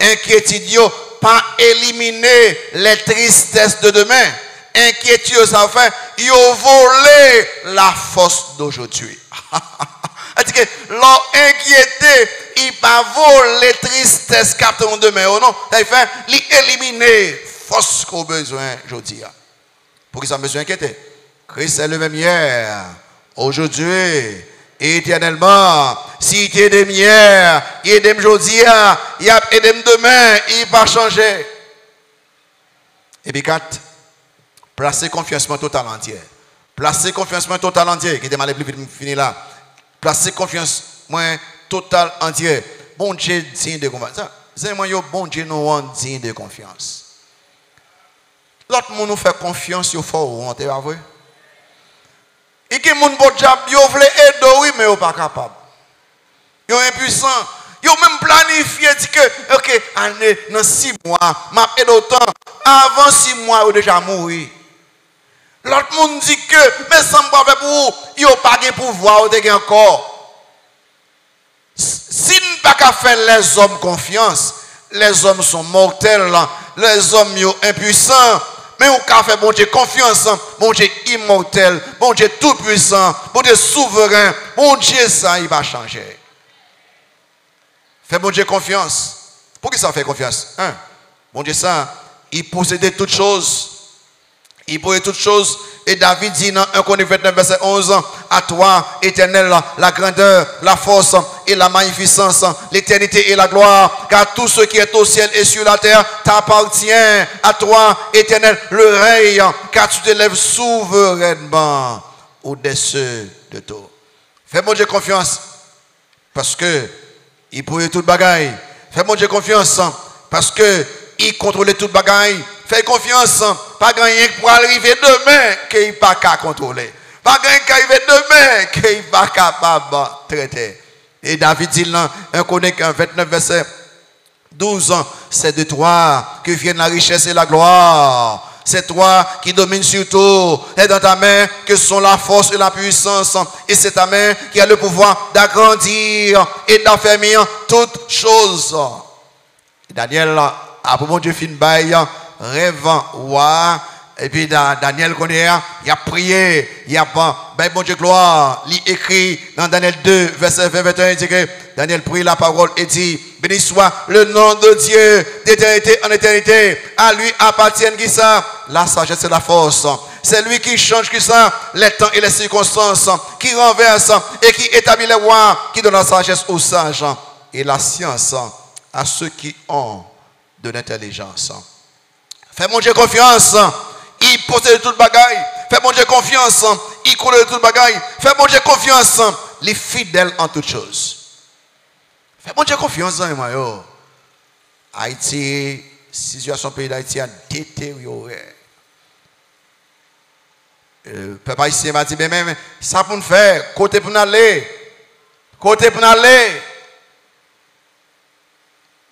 Inquiétude, pas éliminer les tristesses de demain. Inquiétude, ça fait, ils ont volé la force d'aujourd'hui. C'est-à-dire que l'on inquiété, il pas voler les tristesses qu'attend demain. Non, ça fait, il éliminer force qu'on a besoin aujourd'hui. Pour qu'ils aient besoin d'inquiéter. Christ est le même hier, aujourd'hui, éternellement. Si il est de hier, il est de aujourd'hui, il est de demain, il va changer. Et puis 4, placer confiance total entière. Placer confiance total entière, qui est mal plus vite fini là. Placer confiance total entière. Bon Dieu digne de confiance. C'est moi bon Dieu nous rend digne de confiance. L'autre monde nous fait confiance au fort, on est vrai. Et que mon bon job, yo vle aider oui mais yo pas capable. Yo impuissant. Yo même planifié dit que OK, année dans 6 mois, m'a aide autant. Avant 6 mois yo déjà mouru. L'autre monde dit que mais ça me pas pour yo pas de pouvoir de encore. Si nous pas qu'à faire les hommes confiance, les hommes sont mortels, les hommes sont impuissants. Mais on peut faire bon Dieu confiance, bon Dieu immortel, bon Dieu tout puissant, bon Dieu souverain, bon Dieu ça il va changer. Fais bon Dieu confiance. Pour qui ça fait confiance? Bon Dieu ça, il possédait toutes choses. Il possédait toutes choses. Et David dit dans 1 Chroniques 29, verset 11, à toi, éternel, la grandeur, la force et la magnificence, l'éternité et la gloire, car tout ce qui est au ciel et sur la terre t'appartient. À toi, éternel, le règne, car tu te lèves souverainement au-dessus de tout. Fais mon Dieu confiance parce que il pourrait tout bagaille. Fais mon Dieu confiance parce que il contrôle toute bagaille. Fais confiance, pas gagner pour arriver demain qu'il n'est pas qu'à contrôler. Pas gagner qui arrive demain qu'il n'est pas capable de traiter. Et David dit dans 1 Chronique 29 verset 12, c'est de toi que viennent la richesse et la gloire. C'est toi qui domines sur tout. Et dans ta main que sont la force et la puissance. Et c'est ta main qui a le pouvoir d'agrandir et d'affermir toutes choses. Daniel a pour mon Dieu fin bail, rêve, ouah. Et puis Daniel connaît, il a prié, il a ben bon Dieu gloire. Il écrit dans Daniel 2, verset 21, il dit que Daniel prie la parole et dit, béni soit le nom de Dieu d'éternité en éternité. À lui appartiennent qui ça? La sagesse et la force. C'est lui qui change qui ça? Les temps et les circonstances, qui renverse et qui établit les rois, qui donne la sagesse aux sages et la science à ceux qui ont de l'intelligence. Fais mon Dieu confiance. Il possède toute bagaille. Fais mon Dieu confiance. Il connaît toute bagaille. Fais mon Dieu confiance. Il est fidèle en toutes choses. Fais mon Dieu confiance. Haïti, situation pays d'Haïti a détérioré. Le peuple haïtien m'a dit, mais ça pour nous faire, côté pour nous aller. Côté pour nous aller.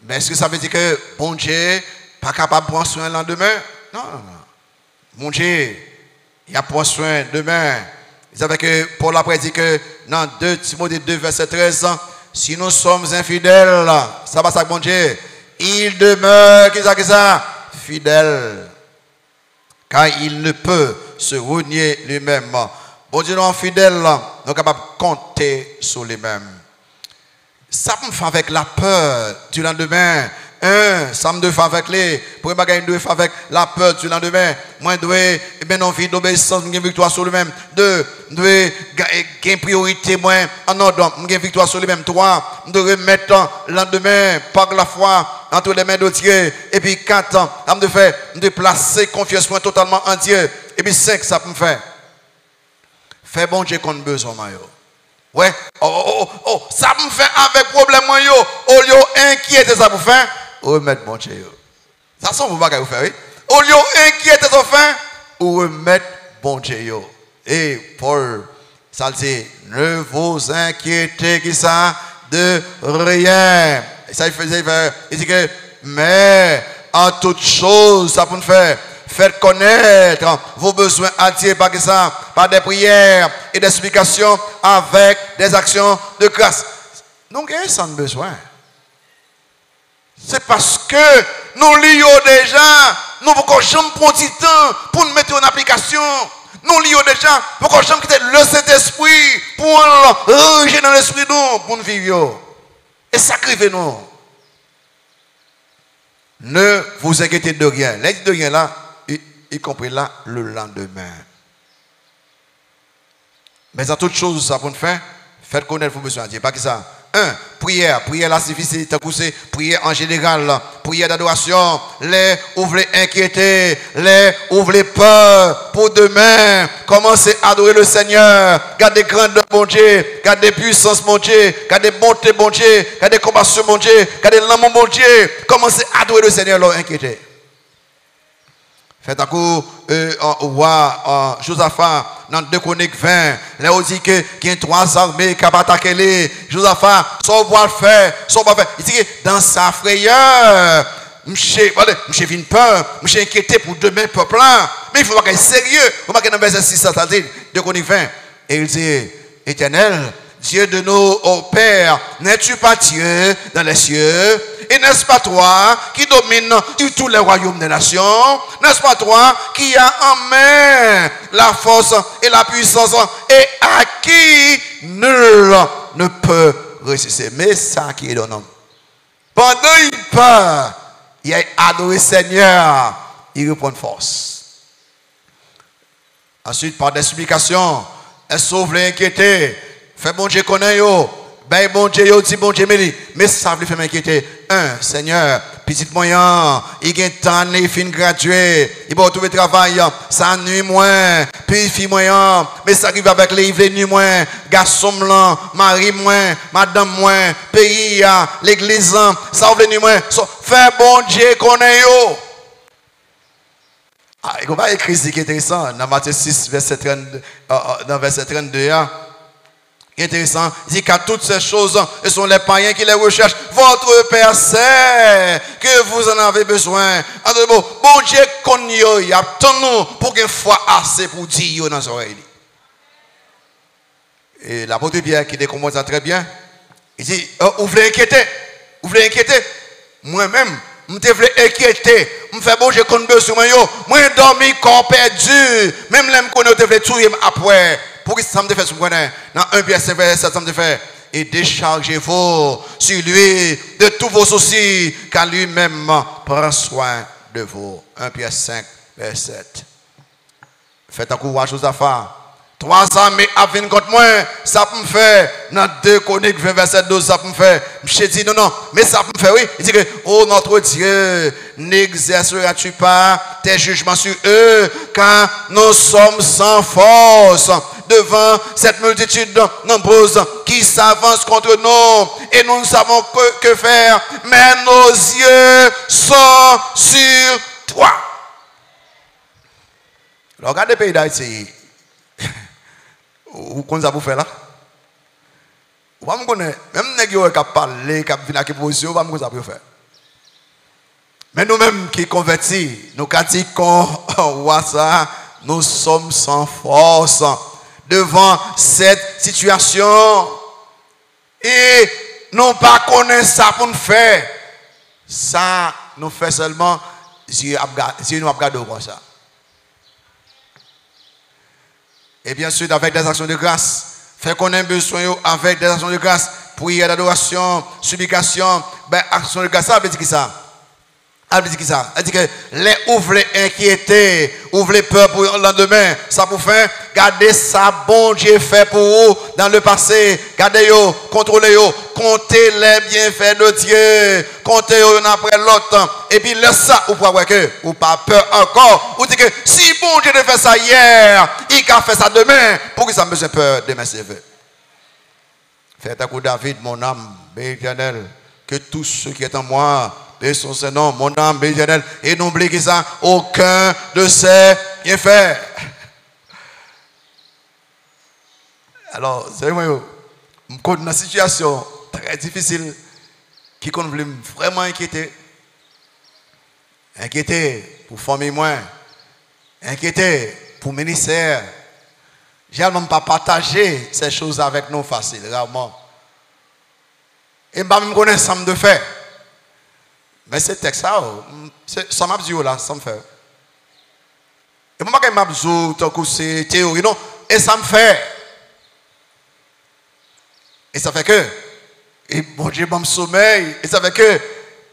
Mais est-ce que ça veut dire que bon Dieu pas capable de prendre soin le lendemain? Non, non, non. Mon Dieu, il a pris soin demain. Vous savez que Paul a dit que dans 2 Timothée 2, verset 13, si nous sommes infidèles, ça va ça, bon Dieu, il demeure, qu'est-ce ça, fidèle. Car il ne peut se renier lui-même. Bon Dieu, nous sommes fidèles, nous sommes capables de compter sur lui-même. Ça me fait avec la peur du lendemain. Ça me fait avec les. Pour me faire avec la peur du lendemain. Moi, je dois envie d'obéissance, une victoire sur lui-même. 2, je dois une priorité, moi, en ordre, une victoire sur lui-même. 3, je dois remettre le lendemain par la foi entre les mains de Dieu. Et puis 4, je dois placer confiance totalement en Dieu. Et puis 5, ça me fait. Fais bon Dieu qu'on a besoin, maillot. Ouais, ça me fait avec problème, yo. Au lieu inquiéter ça pour faire, remettre bon Dieu. Ça sont vous bagay vous faire, oui. Au lieu inquiéter ça faire, ou remettre bon Dieu. Et Paul, ça dit, ne vous inquiétez qui ça de rien. Et ça il faisait, il dit que, mais en toute chose, ça pour nous faire. Faites connaître vos besoins à Dieu par ça, par des prières et des supplications avec des actions de grâce. Donc, il y a sans besoin. C'est parce que nous lions déjà, nous pouvons jamais prendre du temps pour nous mettre en application. Nous lions déjà, nous pouvons jamais quitter le Saint-Esprit pour nous ranger dans l'esprit pour nous vivre. Et sacrifier nous. Ne vous inquiétez de rien. L'aide de rien là, y compris là le lendemain. Mais à toute chose, ça pour nous faire, faites connaître vos besoins à Dieu. Pas que ça. 1. Prière. Prière là, c'est prière en général. Prière d'adoration. Les ouvrez inquiétés. Les ouvrez peur pour demain. Commencez à adorer le Seigneur. Gardez grandeur, bon Dieu. Gardez puissance, bon Dieu. Gardez bonté, bon Dieu. Gardez compassion, bon Dieu. Gardez l'amour, bon Dieu. Commencez à adorer le Seigneur, alors inquiétés. Faites un coup, Josaphat, dans 2 Chroniques 20, là on dit qu'il y a 3 armées qui ont attaqué les. Josaphat, sans pouvoir faire, sans pouvoir faire. Il dit que dans sa frayeur, monsieur vient peur, monsieur inquiété pour demain peuple là. Mais il faut pas être sérieux. Vous marquez dans verset 6, ça dit 2 Chroniques 20. Et il dit, Éternel, Dieu de nos pères, n'es-tu pas Dieu dans les cieux? Et n'est-ce pas toi qui domine sur tous les royaumes des nations? N'est-ce pas toi qui as en main la force et la puissance et à qui nul ne peut résister? Mais ça qui est donné. Pendant il peur, il a adoré le Seigneur, il reprend force. Ensuite, par des supplications, elle sauve les inquiétés. Fait bon Dieu connaît yo. Ben bon Dieu, yo dit bon Dieu, mais ça veut faire m'inquiéter. 1. Seigneur, petit moyen, il a temps, il fin gradué, il va trouver travail, ça nuit moins, puis fille moyen, mais ça arrive avec les nuit moins, garçon blanc, mari moins, madame moins, pays, l'église, ça ouvre nuit moins, fait bon Dieu qu'on est yo. Ah, il va écrire ce qui est intéressant dans Matthieu 6, verset 32, dans verset 32. Intéressant, il dit qu'à toutes ces choses, ce sont les païens qui les recherchent. Votre Père sait que vous en avez besoin. En d'autres mots, bon Dieu connaît, il attend nous pour qu'il soit assez pour dire dans ses oreilles. Et l'apôtre Pierre qui décompose ça très bien, il dit, vous voulez inquiéter? Vous voulez inquiéter? Moi-même, je voulais inquiéter. Je fais bon, je connais besoin. Moi, dormi, corps perdu. Même les me je voulais tuer après. Pour que ça me fait ce qu'on connaît. Dans 1 Pierre 5, verset 7, ça me fait. Et déchargez-vous sur lui de tous vos soucis, car lui-même prend soin de vous. 1 Pierre 5, verset 7. Faites un courage aux affaires. 300 mais à 20 contre moi, ça peut me faire. Dans 2 Chroniques 20 verset 12, ça peut me faire. Je dis non, mais ça peut me faire, oui. Il dit que, oh notre Dieu, n'exerceras-tu pas tes jugements sur eux, car nous sommes sans force devant cette multitude nombreuse qui s'avance contre nous, et nous ne savons que faire, mais nos yeux sont sur toi. Alors, regardez le pays d'Haïti. Vous connaissez ça pour faire là? Vous ne connaissez pas. Même les gens qui parlent, qui viennent à la position, vous ne connaissez pas pour faire. Mais nous-mêmes qui convertis, nous qui voit ça, nous sommes sans force devant cette situation. Et nous ne connaissons pas ça pour nous faire. Ça nous fait seulement si nous regardons comme ça. Et bien sûr, avec des actions de grâce, faire qu'on ait besoin avec des actions de grâce, prière d'adoration, supplication, ben, action de grâce, ça veut dire qui ça? Elle dit ça. Elle dit que les ouvre inquiétés, ouvre peur pour le lendemain. Ça pour faire, gardez ça, bon Dieu fait pour vous dans le passé. Gardez-yo, contrôlez-yo, comptez les bienfaits de Dieu. Comptez-yo l'un après l'autre. Et puis laisse ça, ou pas que, ou pas peur encore. Ou dit que si bon Dieu a fait ça hier, il a fait ça demain, pour que ça me besoin peur demain c'est vrai. Faites un coup David, mon âme, éternel, que tous ceux qui sont en moi, et son Seigneur, mon âme éternelle, et n'oubliez ça, aucun de ces bienfaits. Alors, c'est moi, je suis dans une situation très difficile qui voulait vraiment inquiéter. Inquiéter pour famille moi, inquiéter pour ministère. Je n'ai même pas partagé ces choses avec nous facile, rarement. Et je ne me connais pas de faire. Mais c'est texte ça m'a dit là, ça me fait. Et moi, je m'a dit, tant que c'est théorie, non, et ça me fait. Et ça fait que, et bon Dieu, bon sommeil, et ça fait que,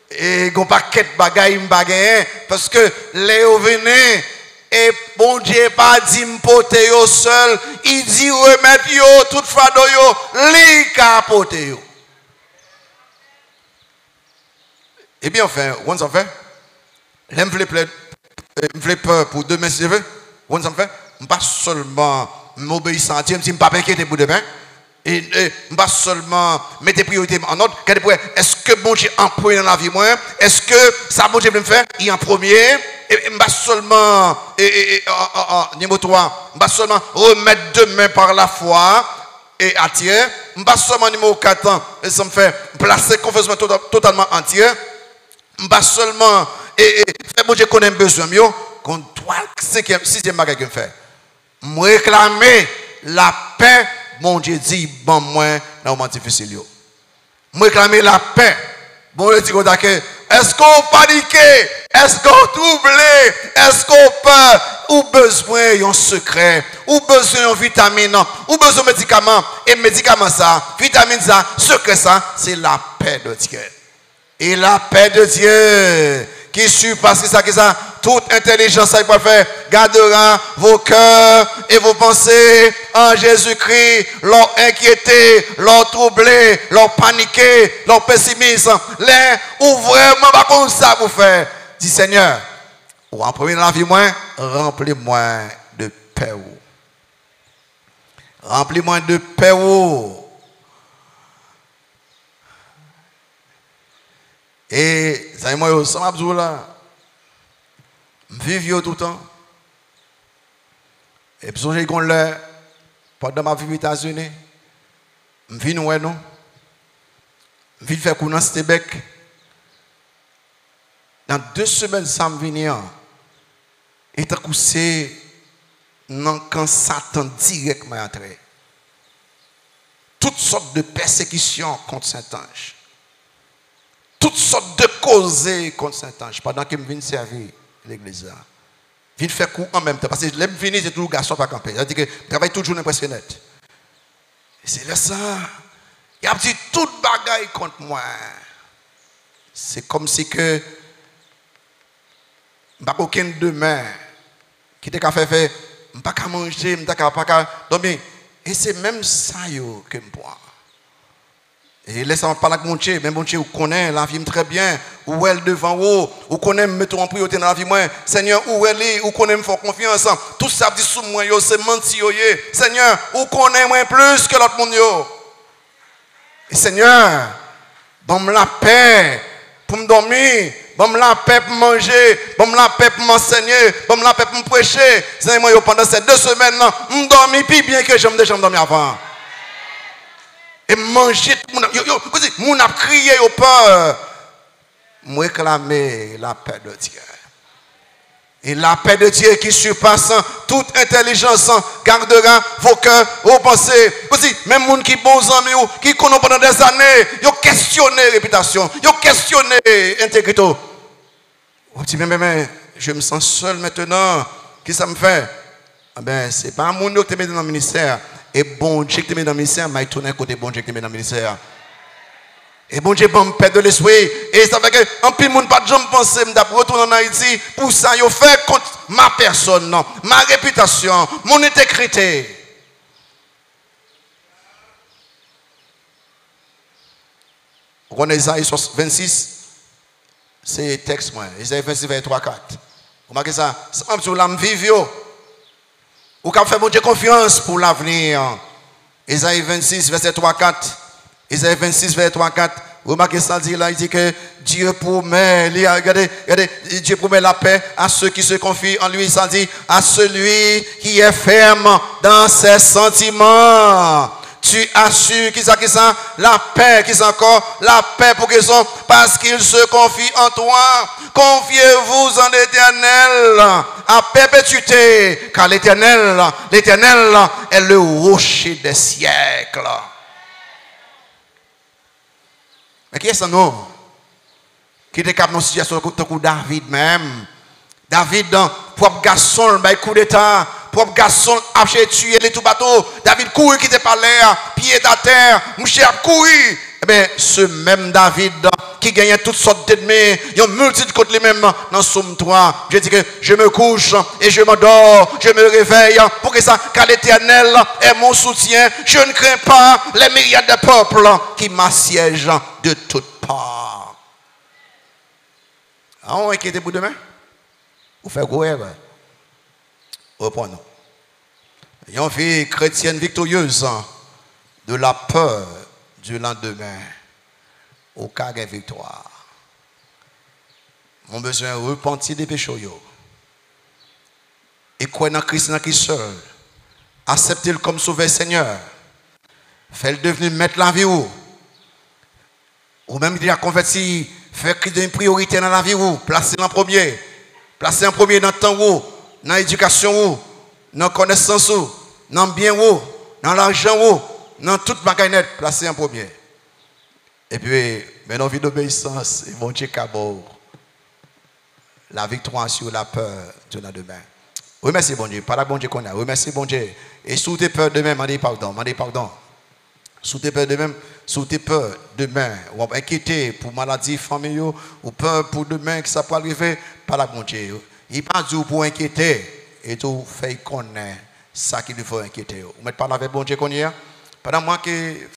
et gon paquet de bagaille, parce que Léo venait, et bon Dieu pas dit m'poter yo seul, il dit remettre yo, toute fado yo, li capoter yo. Et bien enfin, on s'en fait. L'aime me peur pour demain si je veux. On s'en fait. Pas seulement m'obéissant à Dieu, je ne pas inquiéter pour demain. Et pas seulement mettre des priorités en ordre. Est-ce que bon Dieu en premier dans la vie moi? Est-ce que ça bon Dieu veut me faire? Il en premier. Et pas seulement numéro 3, pas seulement remettre demain par la foi et attirer. Pas seulement numéro 4, et ça me fait placer confiance totalement entier. Pas seulement et faire bon Dieu qu'on a besoin mieux qu'on doit sixième bagage que fait me réclamer la paix mon Dieu dit bon moi dans moment difficile yo me réclamer la paix bon Dieu dit que est-ce qu'on panique, est-ce qu'on troublé, est-ce qu'on peur ou besoin un secret ou besoin de vitamine ou besoin de médicaments et médicaments ça vitamine ça secret ça c'est la paix de Dieu. Et la paix de Dieu qui surpasse ça, toute intelligence, ça peut faire, gardera vos cœurs et vos pensées en Jésus-Christ, leur inquiété, leur troublé, leur paniqué, leur pessimisme, les ou vraiment pas comme ça vous faire. Dis Seigneur, ou en premier dans la vie, moi, remplis-moi de paix. Remplis-moi de paix. Et ça moi ça m'a là. Vivre tout le temps. Et puis j'ai qu'on là pendant ma vie aux États-Unis. Je vis nous non. Je vis faire courir dans Stébec. Dans 2 semaines ça me venir. Et t'as couché dans quand Satan directement entré. Toutes sortes de persécutions contre Saint-Ange. Toutes sortes de causes contre Saint-Ange. Pendant que je viens servir l'église. Je viens faire coup en même temps. Parce que je viens, c'est tout le garçon pas camper. C'est-à-dire que je travaille toujours impressionnant. C'est là ça. Il y a petit tout bagaille contre moi. C'est comme si que je n'ai pas aucun demain qui t'a fait faire, je n'ai pas qu'à manger, je n'ai pas qu'à dormir. Et c'est même ça que je bois. Et laissez-moi parler avec mon Dieu, mais mon Dieu, vous connaissez la vie très bien, où elle devant vous, vous connaissez mettre en priorité dans la vie, moi, Seigneur, où elle est, vous connaissez me faire confiance, tout ça dit sous moi, c'est menti, Seigneur, vous connaissez moi plus que l'autre monde. Et Seigneur, donne-moi la paix pour me dormir, donne-moi la paix pour manger, donne-moi la paix pour m'enseigner, donne-moi la paix pour me prêcher. Seigneur, pendant ces 2 semaines, je dormis plus bien que j'aime déjà dormir avant. Et manger, mon a crié au peur. Moi réclamer la paix de Dieu. Et la paix de Dieu qui surpasse toute intelligence gardera vos cœurs, vos pensées. Même les gens qui sont bons amis, qui connaissent pendant des années, ils ont questionné la réputation, ils ont questionné l'intégrité. Vous dites, mais je me sens seul maintenant. Qu'est-ce que ça me fait? Ah ben, ce n'est pas un monde qui te met dans le ministère. Et bon Dieu qui te met dans le ministère, mais il tourne à côté bon Dieu qui te met dans le ministère. Et bon Dieu, bon paix de l'esprit. Et ça fait que, en plus, mon pas de jambe penser, je retourner en Haïti, pour ça, il fait contre ma personne, ma réputation, mon intégrité. Vous connaissez Isaïe 26, c'est texte, moi. Isaïe 26, 23, 4. Vous remarquez ça? C'est un petit peu l'âme vive. Ou qu'à faire mon Dieu confiance pour l'avenir. Isaïe 26, verset 3, 4. Isaïe 26, verset 3, 4. Vous remarquez ça, dit là, il dit que Dieu promet, regardez, Dieu promet la paix à ceux qui se confient en lui. Ça dit à celui qui est ferme dans ses sentiments. Tu assures qui ça, la paix, qui c'est encore la paix pour qu'ils sont, parce qu'ils se confient en toi. Confiez-vous en l'Éternel à perpétuité, car l'Éternel est le rocher des siècles. Mais qui est ce nom? Qui était capable de une situation comme David même? David, propre garçon, il coup d'état. Propre garçon a tué les tout bateaux. David courit qui était par l'air, pied à terre, mouché a couru. Eh bien, ce même David qui gagnait toutes sortes d'ennemis, il y a multitude contre les mêmes dans Somme 3. Je dis que je me couche et je m'endors, je me réveille pour que ça, car l'Éternel est mon soutien. Je ne crains pas les myriades de peuples qui m'assiègent de toutes parts. Ah, on inquiète pour demain? Vous faites quoi? Reprenons. Une vie chrétienne victorieuse de la peur du lendemain au cas de victoire. Mon besoin de repentir des péchés. Et croire dans Christ qui seul. Accepter-le comme sauveur Seigneur. Faire-le devenir maître la vie. Ou même il a converti, faire une priorité dans la vie. Placer en premier. Placer en premier dans le temps. Dans l'éducation, dans la connaissance, dans le bien, dans l'argent, dans toute ma gagnette, placé en premier. Et puis, maintenant, vie d'obéissance, et mon Dieu, la victoire sur la peur de la demain. Oui, merci, bon Dieu. Pas la bon Dieu qu'on a. Oui, merci, bon Dieu. Et sous tes peurs de même, m'en dis pardon. Sous tes peurs de même, Si tu peur demain, ou inquiété pour maladie familiale, ou peur pour demain que ça peut arriver, par la bon Dieu. Il pas dit pour inquiéter, et tout fait connaître ça qu'il faut inquiéter. Vous mettez pas avec bon Dieu qu'on y a. Pendant moi que